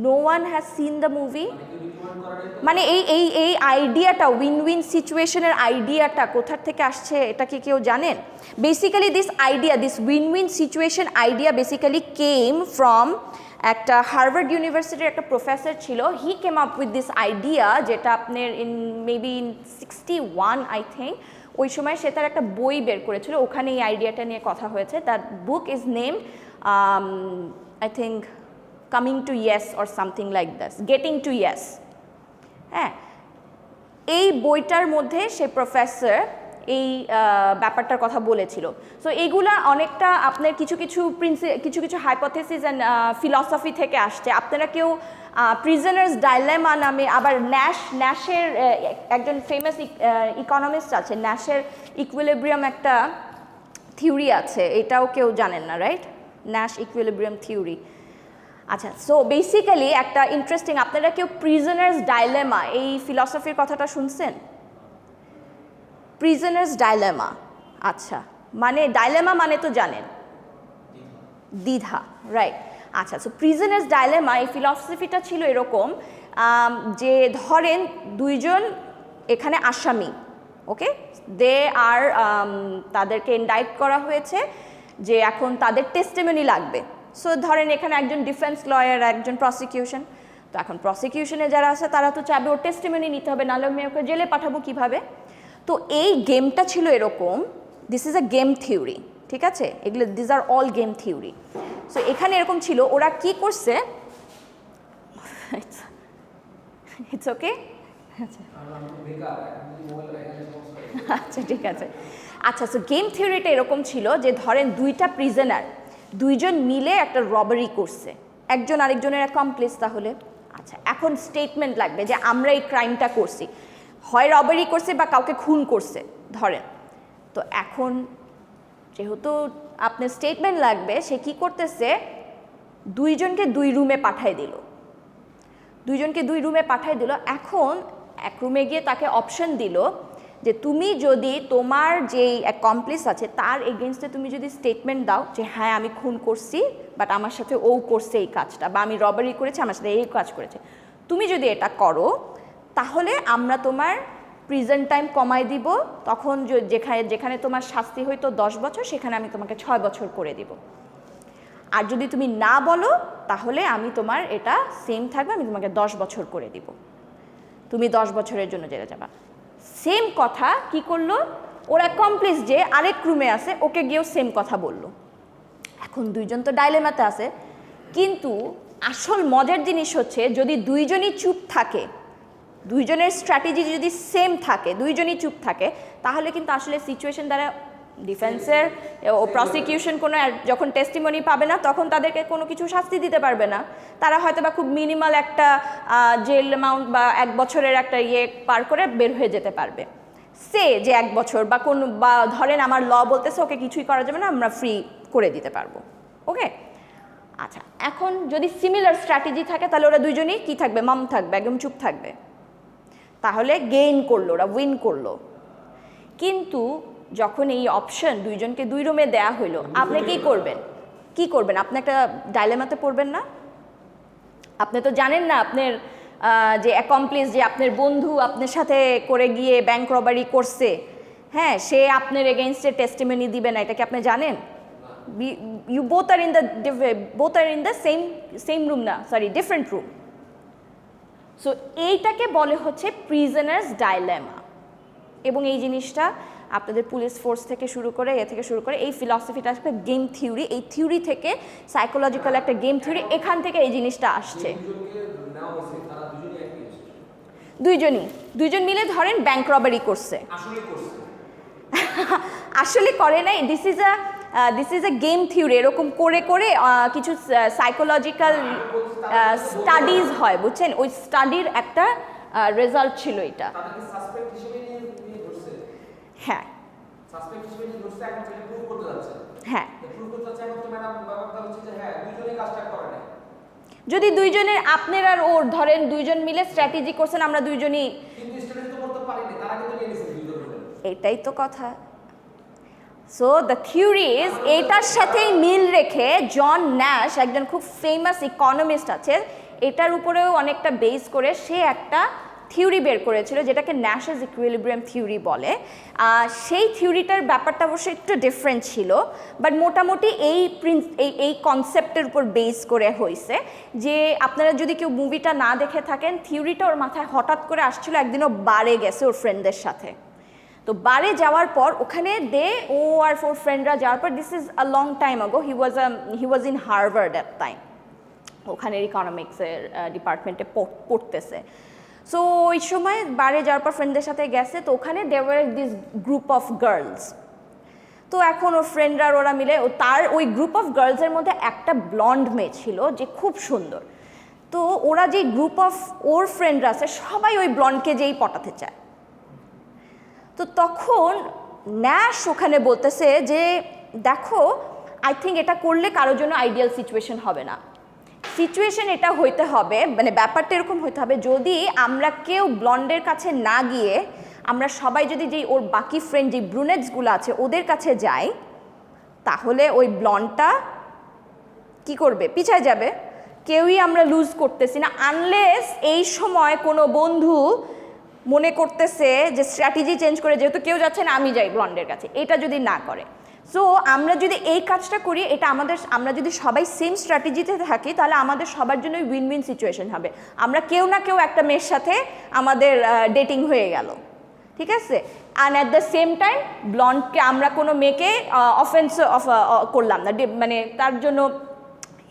No one has seen the movie. মানে এই আইডিয়াটা, উইন উইন সিচুয়েশনের আইডিয়াটা কোথার থেকে আসছে এটা কি কেউ জানেন? Basically this win win situation idea basically came from একটা হার্ভার্ড ইউনিভার্সিটির একটা প্রফেসর ছিল, he came up with this idea, যেটা আপনার মেবি ইন 61 আই থিঙ্ক, ওই সময় সে তার একটা বই বের করেছিল, ওখানে এই আইডিয়াটা নিয়ে কথা হয়েছে। That book is named I think coming to yes or something like that, getting to yes. হ্যাঁ, এই বইটার মধ্যে সে প্রফেসর এই ব্যাপারটার কথা বলেছিল। সো এইগুলা অনেকটা আপনার কিছু কিছু হাইপোথেসিস অ্যান্ড ফিলসফি থেকে আসছে। আপনারা কেউ প্রিজনার্স ডাইলেমা নামে, আবার ন্যাশের একজন ফেমাস ইকোনমিস্ট আছে, ন্যাশের ইকুইলিব্রিয়াম একটা থিওরি আছে, এটাও কেউ জানেন না, রাইট? Nash equilibrium theory. আচ্ছা, সো বেসিক্যালি একটা ইন্টারেস্টিং, আপনারা কেউ প্রিজনার্স ডাইলেমা এই ফিলসফির কথাটা শুনছেন? প্রিজনার্স ডাইলেমা, আচ্ছা, মানে ডাইলেমা মানে তো জানেন, দ্বিধা, রাইট? আচ্ছা, সো প্রিজনার্স ডাইলেমা এই ফিলসফিটা ছিল এরকম যে ধরেন দুইজন এখানে আসামি, ওকে, দে আর তাদেরকে ইন্ডাইট করা হয়েছে যে এখন তাদের টেস্টিমনি লাগবে। সো ধরেন এখানে একজন ডিফেন্স লয়ার, একজন প্রসিকিউশন, তো এখন প্রসিকিউশনে যারা আছে তারা তো চাবে ওর টেস্টিমনি নিতে হবে, নাহলে আমি ওকে জেলে পাঠাবো কীভাবে। তো এই গেমটা ছিল এরকম, this is a game theory, ঠিক আছে, এগুলো this are all game theory. So এখানে এরকম ছিল, ওরা কি করছে, ইটস ওকে, আচ্ছা ঠিক আছে। আচ্ছা, সো গেম থিওরিটা এরকম ছিল যে ধরেন দুইটা প্রিজনার, দুইজন মিলে একটা রবারি করছে, একজন আরেকজনের অ্যাকমপ্লিস তাহলে। আচ্ছা, এখন স্টেটমেন্ট লাগবে যে আমরা এই ক্রাইমটা করছি, হয় রবারি করছে বা কাউকে খুন করছে ধরেন। তো এখন যেহেতু আপনার স্টেটমেন্ট লাগবে, সে কি করতেছে, দুইজনকে দুই রুমে পাঠায় দিল, এখন এক রুমে গিয়ে তাকে অপশন দিল যে তুমি যদি তোমার যেই অ্যাকমপ্লিস আছে তার এগেনস্টে তুমি যদি স্টেটমেন্ট দাও যে হ্যাঁ আমি খুন করছি, বাট আমার সাথে ও করছে এই কাজটা, বা আমি রবারি করেছি আমার সাথে এই কাজ করেছে, তুমি যদি এটা করো তাহলে আমরা তোমার প্রিজন টাইম কমাই দিব, তখন যেখানে তোমার শাস্তি হয়তো 10 বছর সেখানে আমি তোমাকে 6 বছর করে দিব। আর যদি তুমি না বলো তাহলে আমি তোমার এটা সেম থাকবে, আমি তোমাকে 10 বছর করে দিব, তুমি 10 বছরের জন্য জেলে যাবা। সেম কথা কি করলো, ওর অ্যাকমপ্লিস যে আরেক রুমে আছে ওকে গিয়েও সেম কথা বলল। এখন দুইজন তো ডাইলেমাতে আছে, কিন্তু আসল মজার জিনিস হচ্ছে যদি দুইজনই চুপ থাকে, দুইজনের স্ট্র্যাটেজি যদি সেম থাকে, দুইজনই চুপ থাকে, তাহলে কিন্তু আসলে সিচুয়েশন দ্বারা ডিফেন্সের ও প্রসিকিউশন কোনো যখন টেস্টিমনি পাবে না তখন তাদেরকে কোনো কিছু শাস্তি দিতে পারবে না, তারা হয়তো বা খুব মিনিমাল একটা জেল অ্যামাউন্ট বা 1 বছরের একটা পার করে বের হয়ে যেতে পারবে। যে 1 বছর বা কোন বা ধরেন আমার ল বলতেছে ওকে কিছুই করা যাবে না, আমরা ফ্রি করে দিতে পারবো। ওকে, আচ্ছা, এখন যদি সিমিলার স্ট্র্যাটেজি থাকে তাহলে ওরা দুইজনই কি থাকবে, মাম থাকবে, একদম চুপ থাকবে, তাহলে গেইন করলো, ওরা উইন করলো। কিন্তু যখন এই অপশন দুইজনকে 2 রুমে দেয়া হইলো, আপনি কি করবেন? আপনি একটা ডাইলেমাতে পড়বেন না? আপনি তো জানেন না আপনার যে অ্যাকমপ্লিস, যে আপনার বন্ধু আপনার সাথে করে গিয়ে ব্যাংক রবারি করছে, হ্যাঁ, সে আপনার এগেইনস্টে টেস্টিমনি দিবে না, এটা কি আপনি জানেন? You both are in the same room না, সরি, ডিফারেন্ট রুম। সো এইটাকে বলে হচ্ছে প্রিজনার্স ডাইলেমা। এবং এই জিনিসটা আপনাদের পুলিশ ফোর্স থেকে শুরু করে এই ফিলসফিটা একটা গেম থিওরি, এই থিওরি থেকে সাইকোলজিক্যাল একটা গেম থিওরি, এখান থেকে এই জিনিসটা আসছে। দুইজন মিলে ধরেন ব্যাংক রবারি করছে, আসলে করে নাই, this is a game theory. এরকম করে কিছু সাইকোলজিক্যাল স্টাডিজ হয়, বুঝছেন, ওই স্টাডির একটা রেজাল্ট ছিল এটা। হ্যাঁ, হ্যাঁ, যদি দুইজনের আপনার আর ওর ধরেন দুইজন মিলে স্ট্র্যাটেজি করছেন, আমরা দুইজনই, এটাই তো কথা। সো দ্য থিওরি ইজ, এটার সাথেই মিল রেখে জন ন্যাশ, একজন খুব ফেমাস ইকোনমিস্ট আছে, এটার উপরেও অনেকটা বেস করে সে একটা থিওরি বের করেছিল যেটাকে ন্যাশেস ইকুইলিব্রিয়াম থিওরি বলে। সেই থিওরিটার ব্যাপারটা অবশ্যই একটু ডিফারেন্ট ছিল, বাট মোটামুটি এই কনসেপ্টের উপর বেস করে হয়েছে যে আপনারা যদি কেউ মুভিটা না দেখে থাকেন, থিওরিটা ওর মাথায় হঠাৎ করে আসছিল, একদিনও বারে গেছে ওর ফ্রেন্ডদের সাথে। তো বারে যাওয়ার পর ওখানে ও আর 4 ফ্রেন্ডরা যাওয়ার পর, this is a long time ago, he was in Harvard at time, ওখানের ইকোনমিক্সের ডিপার্টমেন্টে পড়তেছে। সো ওই সময় বারে যাওয়ার পর ফ্রেন্ডদের সাথে গেছে, তো ওখানে দেওয়ার দিস গ্রুপ অফ গার্লস। তো এখন ওর ফ্রেন্ডরা ওরা মিলে, তার ওই গ্রুপ অফ গার্লসের মধ্যে একটা ব্লন্ড মেয়ে ছিল যে খুব সুন্দর। তো ওরা যে গ্রুপ অফ ওর ফ্রেন্ডরা আছে সবাই ওই ব্লন্ডকে যেই পটাতে চায়। তো তখন ন্যাশ ওখানে বলতেছে যে দেখো, আই থিঙ্ক এটা করলে কারোর জন্য আইডিয়াল সিচুয়েশন হবে না। সিচুয়েশন এটা হইতে হবে, মানে ব্যাপারটা এরকম হইতে হবে, যদি আমরা কেউ ব্লন্ডের কাছে না গিয়ে আমরা সবাই যদি যেই ওর বাকি ফ্রেন্ড যে ব্রুনেটসগুলো আছে ওদের কাছে যাই, তাহলে ওই ব্লন্ডটা কি করবে, পিছায় যাবে। কেউই আমরা লুজ করতেছি না, আনলেস এই সময় কোনো বন্ধু মনে করতেছে যে স্ট্র্যাটেজি চেঞ্জ করে, যেহেতু কেউ যাচ্ছে না আমি যাই ব্লন্ডের কাছে, এটা যদি না করে। সো আমরা যদি এই কাজটা করি, এটা আমরা যদি সবাই সেম স্ট্র্যাটেজিতে থাকি, তাহলে আমাদের সবার জন্যই উইন উইন সিচুয়েশন হবে। আমরা কেউ না কেউ একটা মেয়ের সাথে আমাদের ডেটিং হয়ে গেল, ঠিক আছে, and at the same time ব্লন্ডকে আমরা কোনো মেয়েকে অফেন্স করলাম না, মানে তার জন্য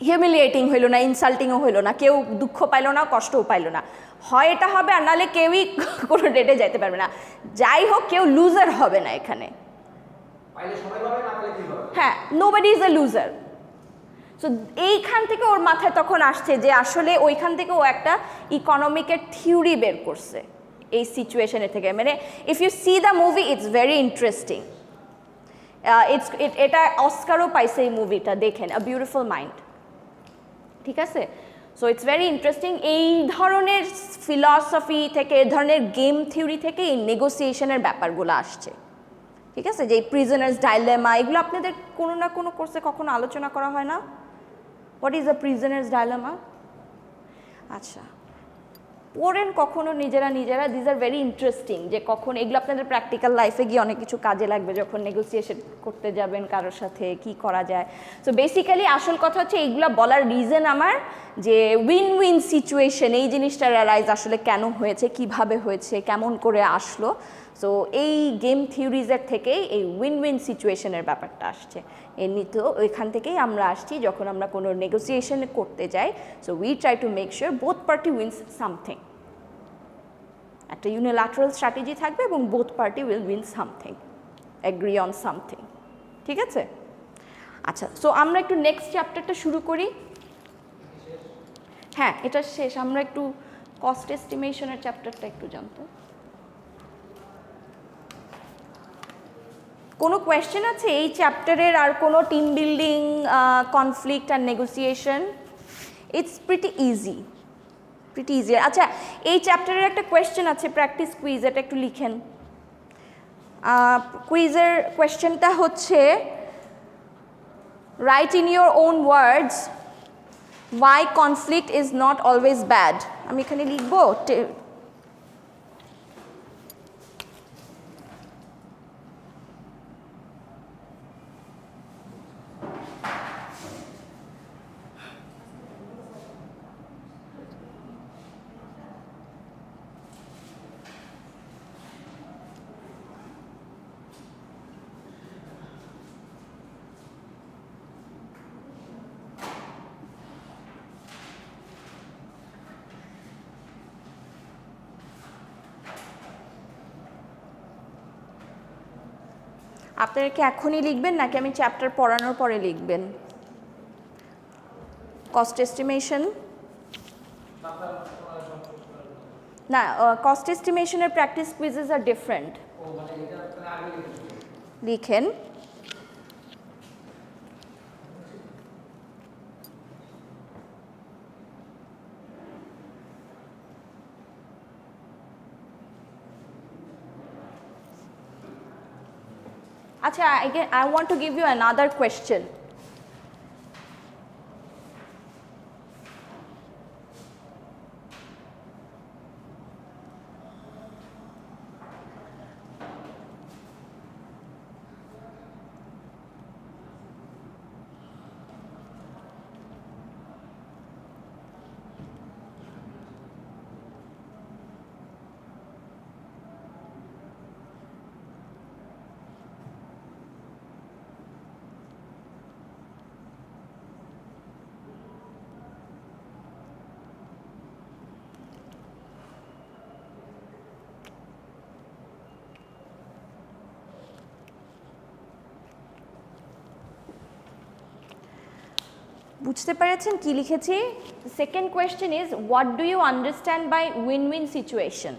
হিউমিলিয়েটিং হইলো না, ইনসাল্টিংও হইলো না, কেউ দুঃখ পাইলো না, কষ্টও পাইলো না। হয় এটা হবে, আর নাহলে কেউই কোনো ডেটে যাইতে পারবে না। যাই হোক, কেউ লুজার হবে না এখানে। হ্যাঁ, nobody is a loser. So এইখান থেকে ওর মাথায় তখন আসছে যে আসলে ওইখান থেকে ও একটা ইকোনমিকের থিওরি বের করছে এই সিচুয়েশনের থেকে। মানে if you see the movie, it's very interesting. এটা অস্কারও পাইছে এই মুভিটা, দেখেন, আ বিউটিফুল মাইন্ড, ঠিক আছে। So it's very interesting. এই ধরনের ফিলসফি থেকে, এই ধরনের গেম থিওরি থেকে এই নেগোসিয়েশনের ব্যাপারগুলো আসছে, ঠিক আছে। যে প্রিজনার্স ডাইলেমা, এগুলো আপনাদের কোনো না কোনো কোর্সে কখনো আলোচনা করা হয় না? What is a prisoners dilemma? আচ্ছা, পড়েন কখনো নিজেরা। দিস আর ভেরি ইন্টারেস্টিং, যে কখন এগুলো আপনাদের প্র্যাকটিক্যাল লাইফে গিয়ে অনেক কিছু কাজে লাগবে, যখন নেগোসিয়েশন করতে যাবেন কারোর সাথে, কি করা যায়। সো বেসিক্যালি আসল কথা হচ্ছে এইগুলো বলার রিজন আমার, যে উইন উইন সিচুয়েশন, এই জিনিসটার অ্যারাইজ আসলে কেন হয়েছে, কিভাবে হয়েছে, কেমন করে আসলো। সো এই গেম থিওরিজের থেকেই এই উইন উইন সিচুয়েশনের ব্যাপারটা আসছে। এমনিতেও ওইখান থেকেই আমরা আসছি, যখন আমরা কোনো নেগোসিয়েশন করতে যাই। So we try to make sure both party wins something. একটা ইউনিল্যাটারাল স্ট্র্যাটেজি থাকবে এবং both party will win something, agree on something. ঠিক আছে? আচ্ছা, সো আমরা একটু নেক্সট চ্যাপ্টারটা শুরু করি। হ্যাঁ, এটা শেষ। আমরা একটু কস্ট এস্টিমেশনের চ্যাপ্টারটা একটু জানতো। কোনো কোয়েশ্চেন আছে এই চ্যাপ্টারের? আর কোনো team building, conflict and negotiation? It's pretty easy, pretty easy. আচ্ছা, এই চ্যাপ্টারের একটা কোয়েশ্চেন আছে, প্র্যাকটিস কুইজ, এটা একটু লিখেন। কুইজের কোয়েশ্চেনটা হচ্ছে, right in your own words why conflict is not always bad. আমি এখানে লিখবো, আপনারা কি এখনই লিখবেন নাকি আমি চ্যাপ্টার পড়ানোর পরে লিখবেন? কস্ট এস্টিমেশন না, কস্ট এস্টিমেশনের প্র্যাকটিস কুইজেস আর ডিফারেন্ট। লিখেন, আচ্ছা, I want to give you another question. বুঝতে পেরেছেন কি লিখেছি? Second question is, what do you understand by win win situation?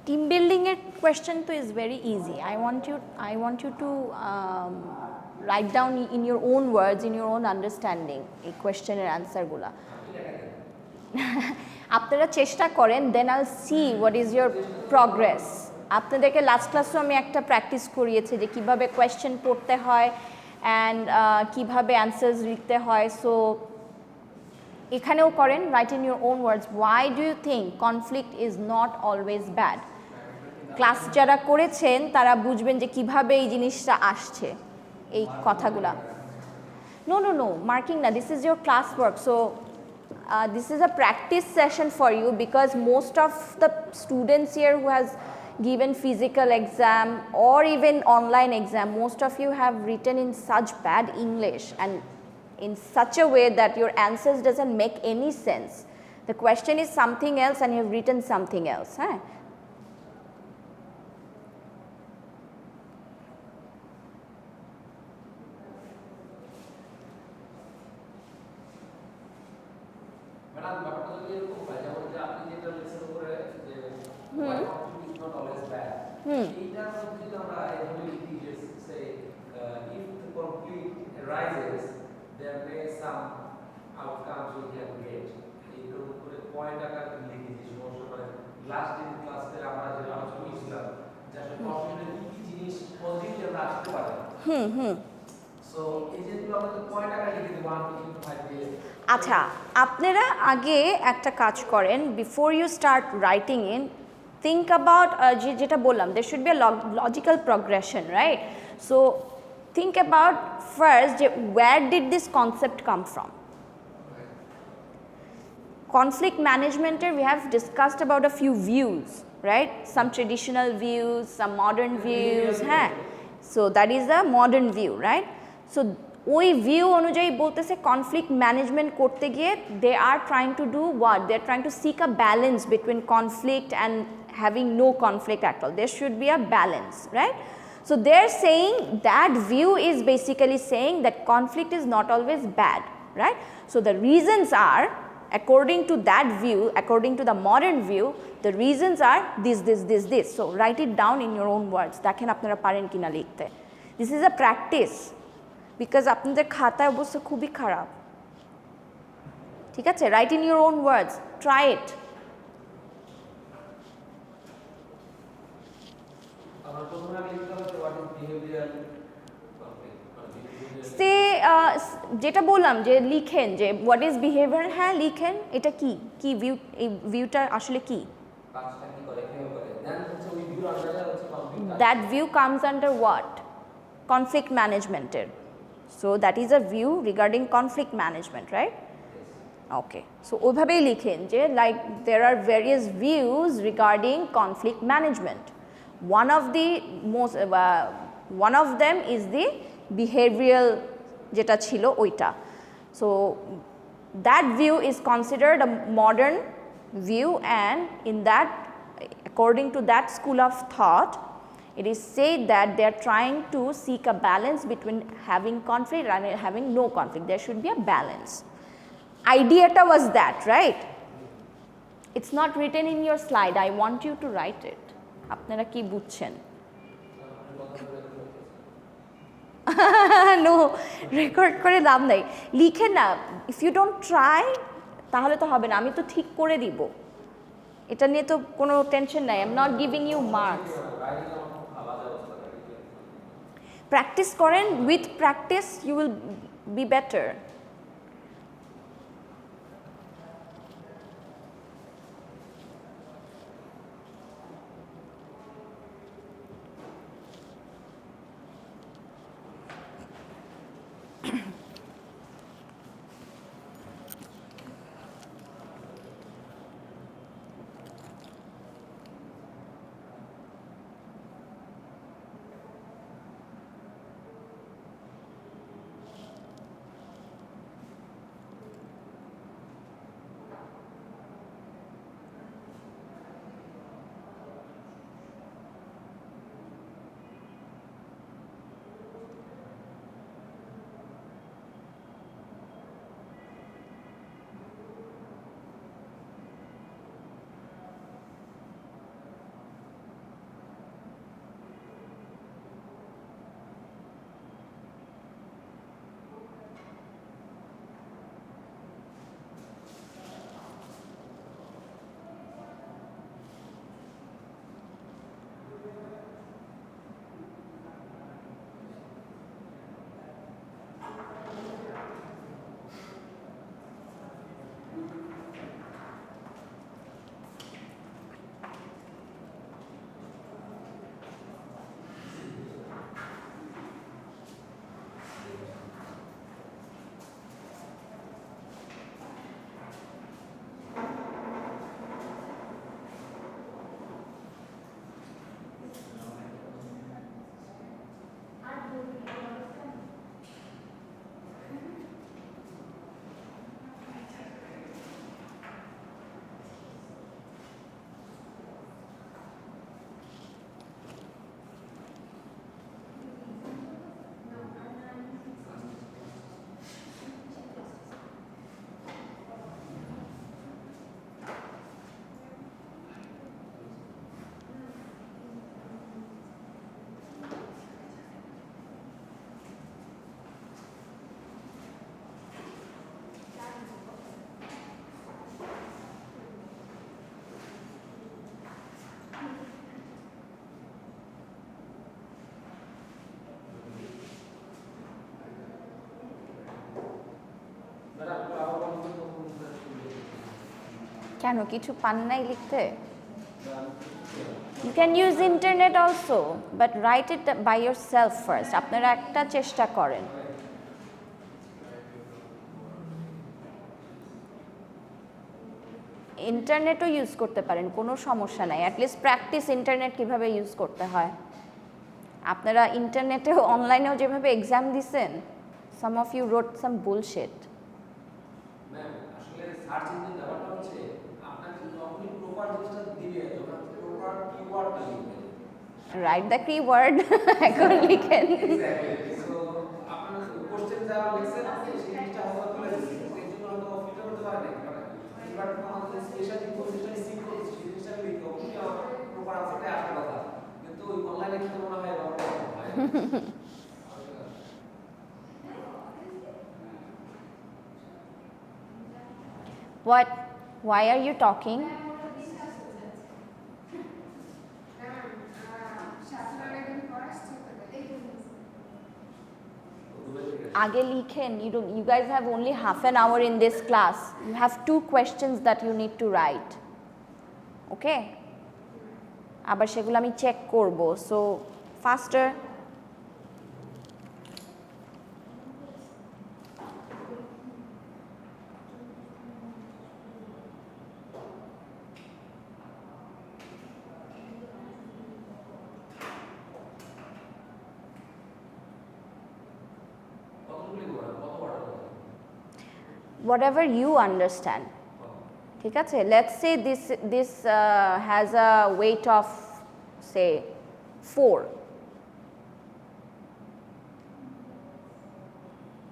Team building এর কোয়েশ্চেন তো is very easy. I want you to write down in your own words, in your own understanding এই কোয়েশ্চেনের অ্যান্সারগুলো। আপনারা চেষ্টা করেন, then I'll see what is your progress. আপনাদেরকে লাস্ট ক্লাসেও আমি একটা প্র্যাকটিস করিয়েছি যে কীভাবে কোয়েশ্চেন পড়তে হয় অ্যান্ড কীভাবে অ্যান্সার্স লিখতে হয়। সো এখানেও করেন, write in your own words, why do you think conflict is not always bad. Class যারা করেছেন তারা বুঝবেন যে কিভাবে এই জিনিসটা আসছে, এই কথাগুলা। নো নো নো, মার্কিং না, this is your class work. So this is a practice session for you, because most of the students here who has given physical exam or even online exam, most of you have written in such bad English and in such a way that your answers doesn't make any sense. The question is something else and you have written something else. Huh? Madam ব্যাপারটা যদি এইটার মধ্যে যদি আমরা এভাবে লিখি যে সে if the conflict arises there may some outcomes we can get এইটার উপরে পয়েন্ট আকারে লিখি যে সমস্যা করে লাস্ট দিন ক্লাসে আমরা যে আলোচনা করেছিলাম যে আসলে কনফ্লিক্টের কি জিনিস পজিটিভ আমরা আসতে পারে সো এই যেগুলো আমরা পয়েন্ট আকারে লিখে দেব 1 2 3 5 দিয়ে আচ্ছা আপনারা আগে একটা কাজ করেন before you start writing in think about যেটা বললাম there should be a logical progression right so think about first where did this concept come from conflict management we have discussed about a few views right some traditional views some modern views so that is a modern view right so ওই ভিউ অনুযায়ী বলতেছে কনফ্লিক্ট ম্যানেজমেন্ট করতে গিয়ে they are trying to do what they are trying to seek a balance between conflict and having no conflict at all there should be a balance right so they're saying that view is basically saying that conflict is not always bad right so the reasons are according to that view according to the modern view the reasons are this so write it down in your own words দেখেন আপনারা পারেন কিনা লিখতে this is a practice because আপনাদের খাতায় অবস্থা খুবই খারাপ ঠিক আছে write in your own words try it সে যেটা বললাম যে লিখেন যে হোয়াট ইজ বিহেভিয়ার হ্যাঁ লিখেন এটা কি কি ভিউ এই ভিউটা আসলে কি that view comes under what conflict ম্যানেজমেন্টের so that is a view regarding conflict management right okay so ওইভাবেই লিখেন যে like there are various views regarding conflict management one of them is the behavioral যেটা ছিল ওইটা so that view is considered a modern view and in that according to that school of thought it is said that they are trying to seek a balance between having conflict and having no conflict there should be a balance ideata was that right it's not written in your slide I want you to write it আপনারা কি বুঝছেন নো রেকর্ড করে লাভ নাই লিখে না ইফ ইউ ডোন্ট ট্রাই তাহলে তো হবে না আমি তো ঠিক করে দিব এটা নিয়ে তো কোনো টেনশন নাই I am not giving you marks practice করেন with practice you will be better কেন কিছু পান নাই লিখতে? You can use internet also, but write it by yourself first. আপনারা একটা চেষ্টা করেন। ইন্টারনেটও ইউজ করতে পারেন, কোনো সমস্যা নাই। অ্যাটলিস্ট প্র্যাকটিস ইন্টারনেট কিভাবে ইউজ করতে হয়। আপনারা ইন্টারনেটেও অনলাইনেও যেভাবে এক্সাম দিছেন, some of you wrote some bullshit. Ma'am আসলে সার্চ ইঞ্জিন ব্যাপারটা হচ্ছে আপনাকে যখনই প্রপার জিনিসটা দিবে যখন প্রপার কিওয়ার্ডটা লিখবেন, রাইট দ্য কিওয়ার্ড এখন লিখেন। এক্স্যাক্টলি। সো আপনার কোশ্চেন যা লিখছেন আপনি সেই জিনিসটা হয়তো তুলে দিচ্ছেন, কিন্তু এর জন্য হয়তো ফিল্টার করতে পারেন না। এবার আমাদের স্পেশাল ইনফরমেশন সিক করতে সেই জিনিসটা লিখতে অবশ্যই আমার প্রপার আনসারটাই আসার কথা, কিন্তু অনলাইনে কিন্তু মনে হয় ব্যাপারটা হয় না। What? Why are you talking? আগে লিখেন। You guys have only half an hour in this class. You have 2 questions that you need to write. Okay? আবার সেগুলো আমি চেক করব, so faster. Whatever you understand. ঠিক আছে, let's say this has a weight of say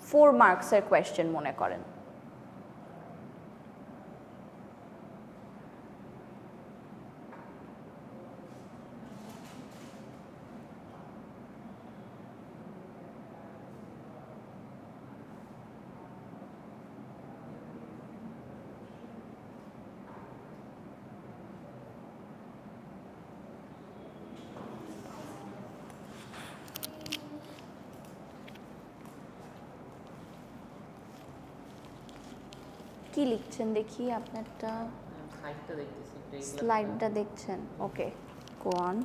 4 marks এর question মনে করেন। কি লিখছেন দেখি আপনারটা? স্লাইডটা দেখতেছি, স্লাইডটা দেখছেন? Okay, go on.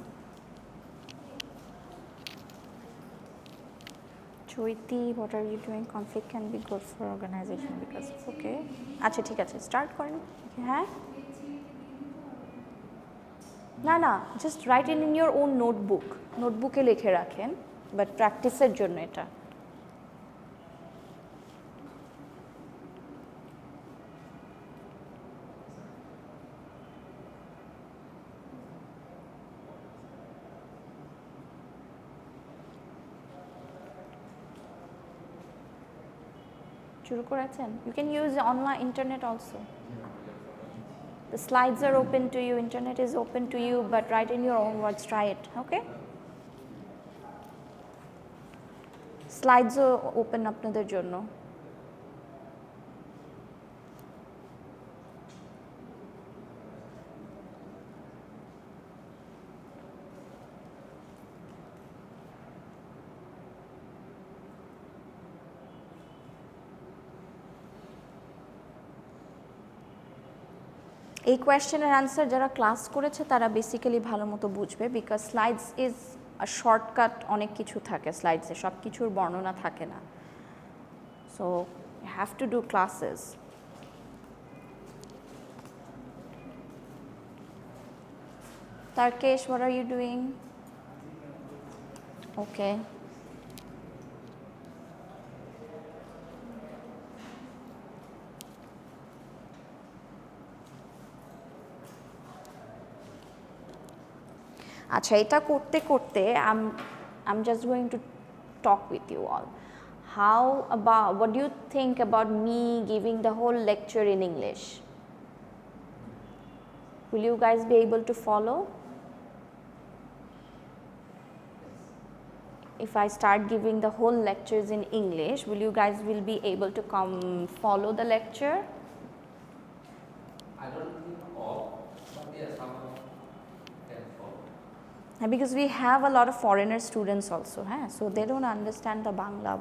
Chaiti, what are you doing? Conflict can be good for organization because okay. আচ্ছা ঠিক আছে, স্টার্ট করেন। হ্যাঁ না না, just right in your on notebook, নোটবুকে লিখে রাখেন, বাট প্র্যাকটিসের জন্য এটা। শুরু করেছেন? You can use online internet also. The slides are open to you, internet is open to you, but write in your own words, try it, okay? Slides are open আপনাদের জন্য। এই কোয়েশ্চেনের অ্যান্সার যারা ক্লাস করেছে তারা বেসিক্যালি ভালো মতো বুঝবে, because slides is a shortcut, অনেক কিছু থাকে স্লাইডসে, সব কিছুর বর্ণনা থাকে না, so you have to do classes. Tarkesh, what are you doing? Okay. আচ্ছা, এটা করতে করতে I'm just going to talk with you all. How about, what do you think about me giving the whole lecture in English? Will you guys be able to follow? If I start giving the whole lectures in English, will you guys will be able to come follow the lecture? I don't think all, but yes, someone can follow. Because we have a lot of foreigner students also, so they don't understand the Bangla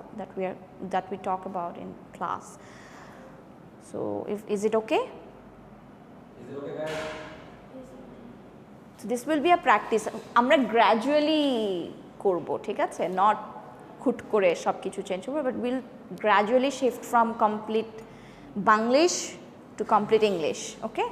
that we talk about in class. So is it okay? Yes, Is it okay, guys? So this will be a practice. আমরা gradually করব, ঠিক আছে? Not হুট করে সব কিছু চেঞ্জ করব, but we'll gradually shift from complete Banglish to complete English, okay?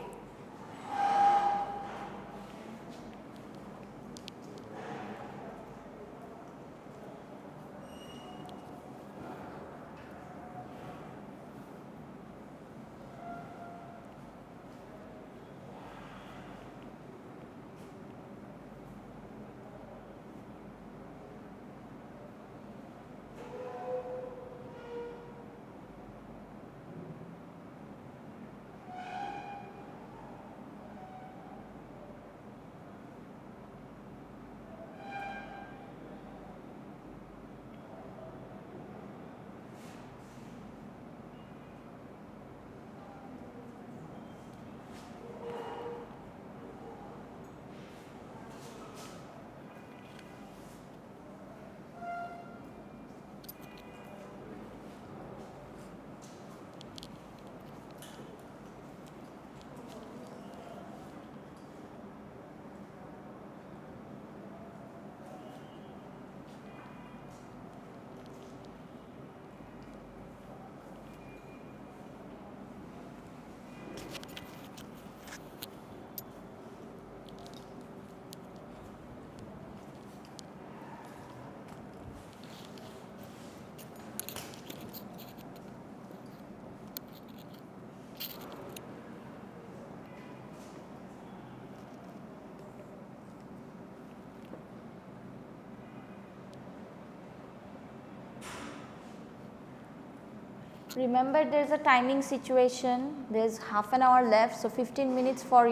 Remember, there's a timing situation. There's half an hour left, so 15 minutes for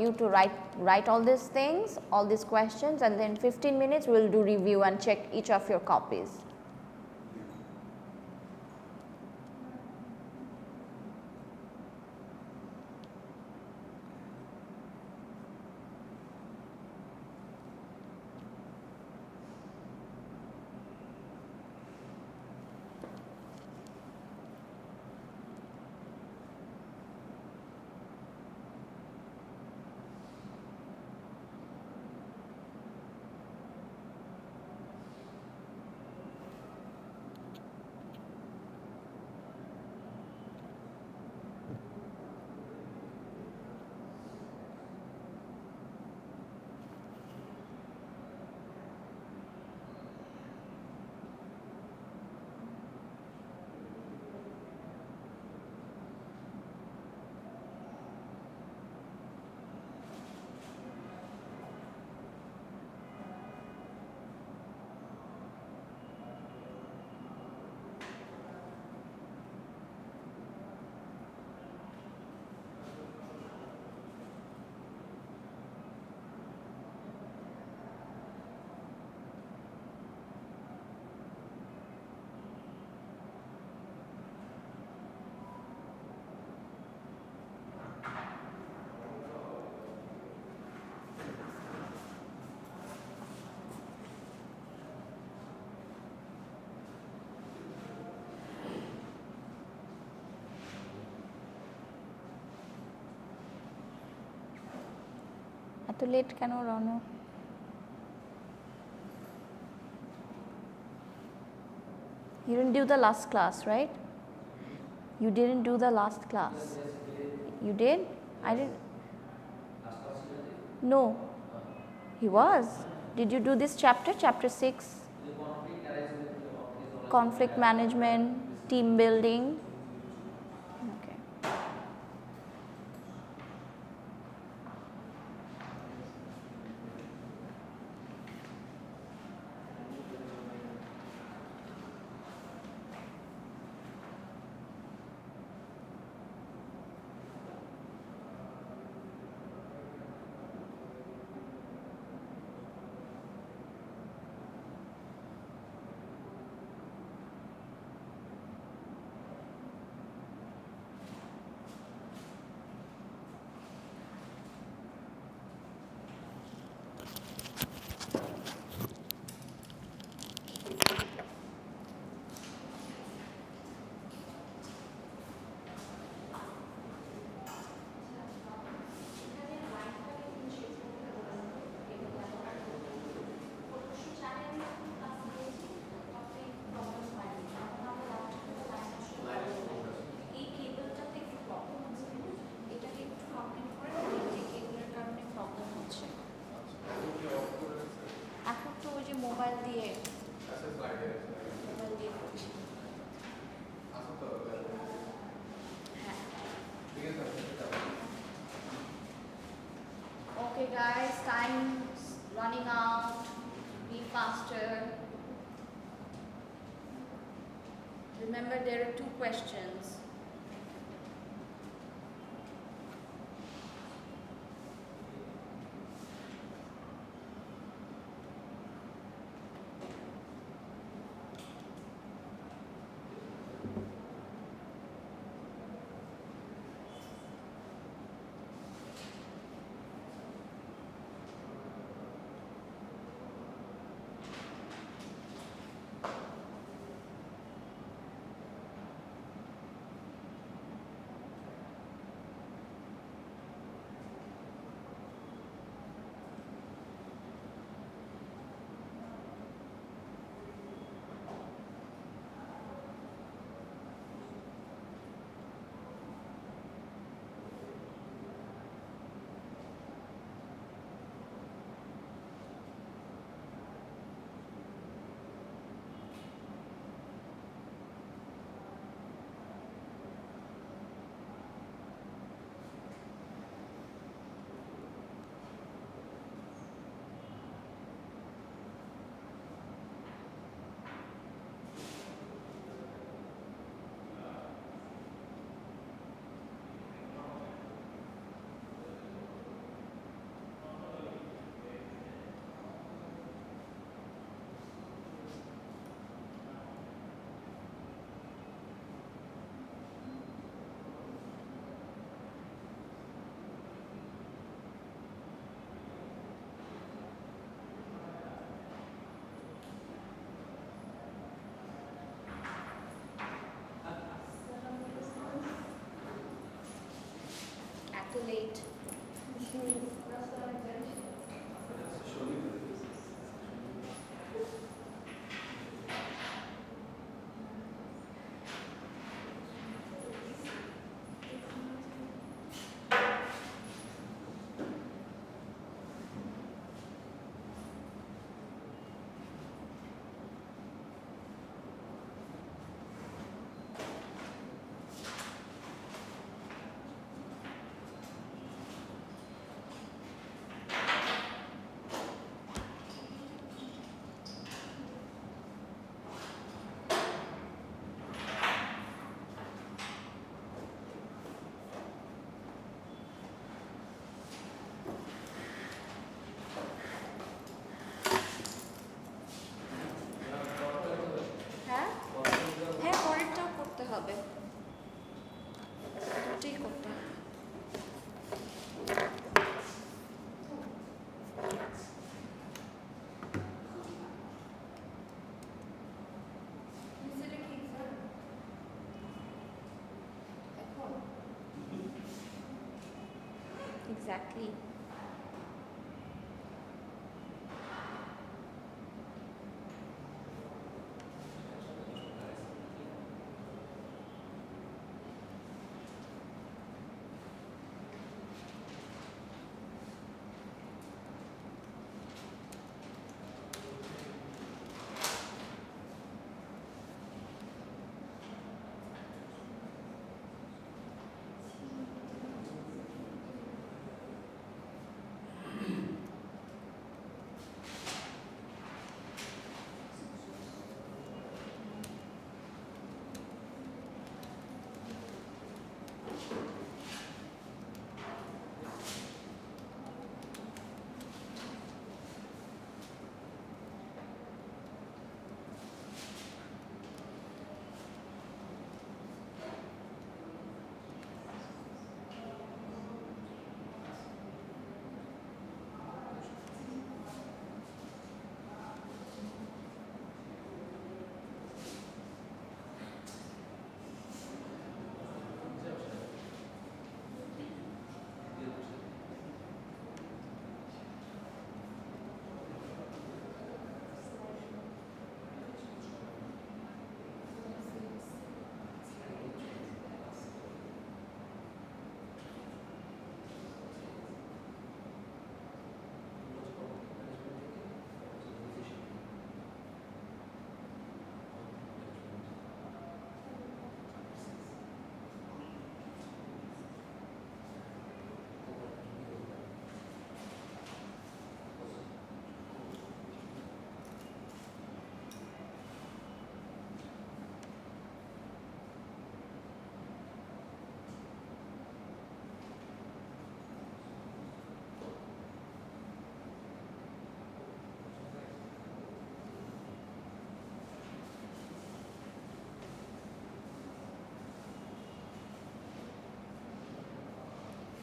you to write all these things, all these questions, and then 15 minutes we'll do review and check each of your copies. এত লেট কেন Rono? You didn't do the last class, right? You didn't do the last class. You did? I didn't. No. He was. Did you do this chapter, chapter 6? Conflict management, team building. Okay. guys, time's running out. Be faster. Remember, there are 2 questions. Late. হবে, দুটোই করতে হবে। Exactly.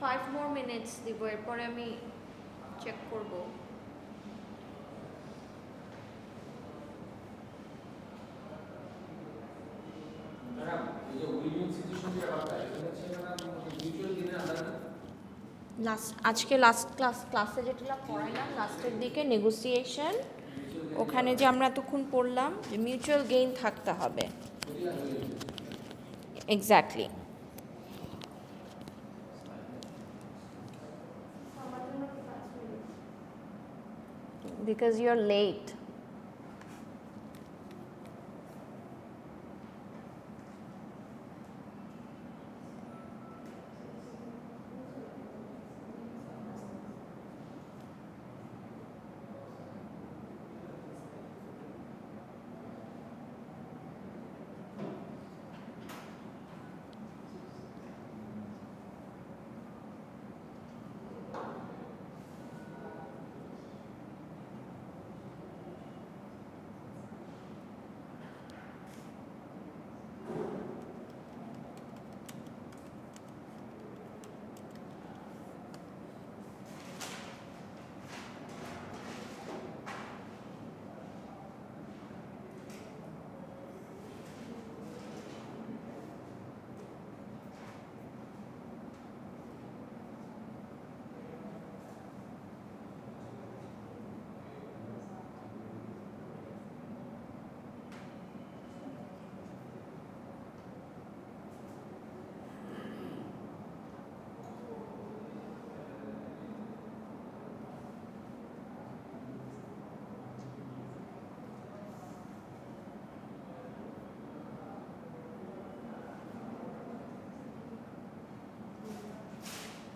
5 more minutes দিব, এরপরে আমি চেক করব। ম্যাডাম এই যে উইন সিচুয়েশন যেটা কথা এটা হচ্ছে ম্যাডাম মিউচুয়াল গেইনের আন্ডারে আজকে ক্লাসে যেটা পড়াইলাম লাস্টের দিকে নেগোসিয়েশন, ওখানে যে আমরা এতক্ষণ পড়লাম যে মিউচুয়াল গেইন থাকতে হবে। Exactly. Because you're late.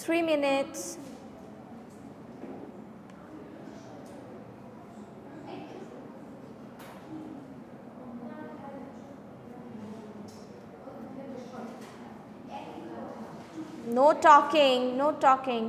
Three minutes. No talking, no talking.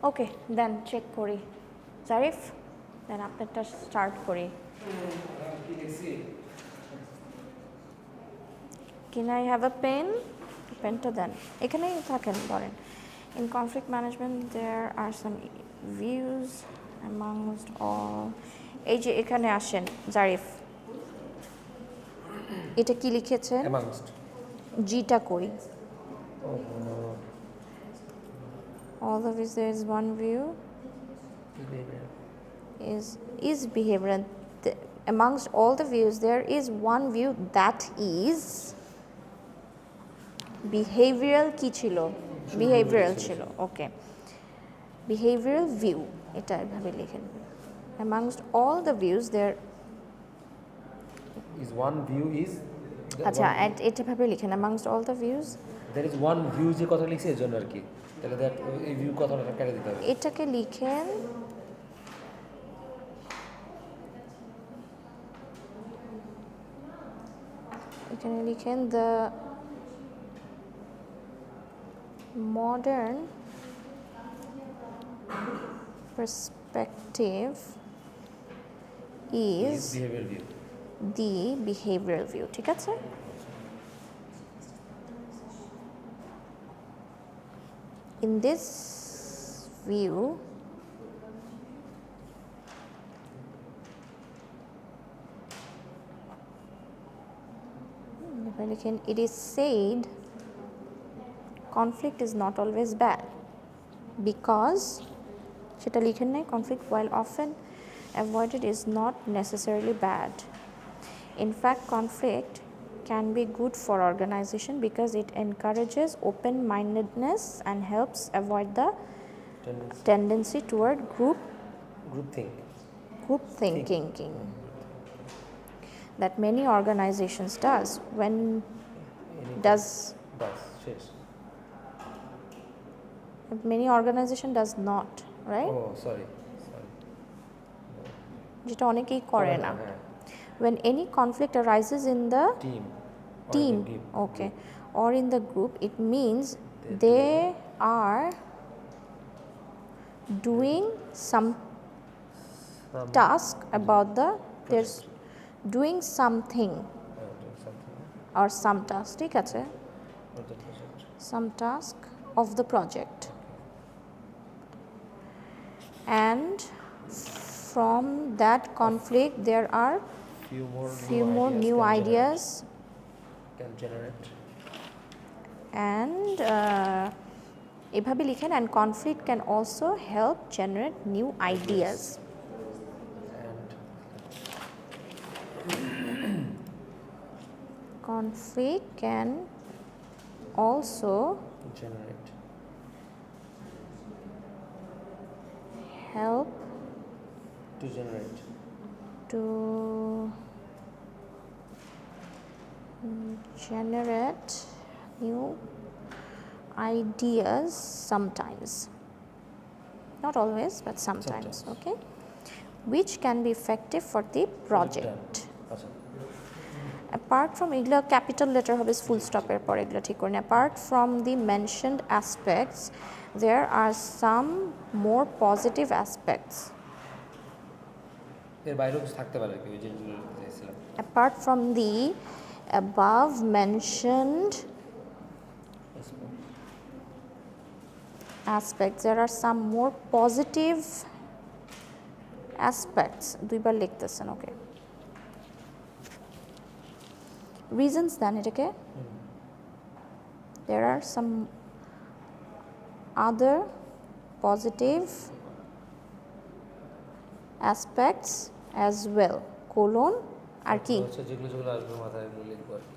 Okay then check করি জারিফ, দেন আপনারটা স্টার্ট করি। Can I have a pen? পেনটা দেন, এখানেই থাকেন ধরেন। In conflict management there are some views amongst all, এই যে এখানে আসেন জারিফ, এটা কি লিখেছেন? amongst জিটা করি All the views there is one view is behavioral. Amongst all the views there is one view that is behavioral কি ছিল behavioral ছিল ওকে behavioral view এটা এভাবে লিখেন amongst all the views there is one view is আচ্ছা এটা ভাবে লিখেন amongst all the views there is one view যে কথা লিখছে এর জন্য আর কি তাহলে দ্যাট এই ভিউ কথাটা কেটে দিতে হবে এটাকে লিখেন এখানে লিখেন the modern perspective is behavioral view the behavioral view ঠিক আছে in this view it is said conflict is not always bad because সেটা লিখেন নাই conflict while often avoided is not necessarily bad in fact conflict can be good for organization because it encourages open-mindedness and helps avoid the tendency toward group thinking that many organizations does when many organization does not right oh sorry যেটা অনেকেই করে না when any conflict arises in the team okay or in the group it means they are doing some task about the there's doing something or some task ঠিক আছে some task of the project and from that conflict there are few more new ideas can generate and এভাবে লিখেন and conflict can also help generate new ideas conflict can also generate help to generate to generate new ideas sometimes not always but sometimes okay which can be effective for the project apart from এগুলো capital letter হবে full stop এর পর এগুলো ঠিক করুন apart from the mentioned aspects there are some more positive aspects এর বাইরেও কিছু থাকতে পারে কি যে চাইছিলাম apart from the above mentioned aspects there are some more positive aspects দুইবার লিখতেছেন ওকে reasons দেন এটাকে there are some other positive aspects as well colon আর কি যেগুলো আসবে মাথায় লিখবো আর কি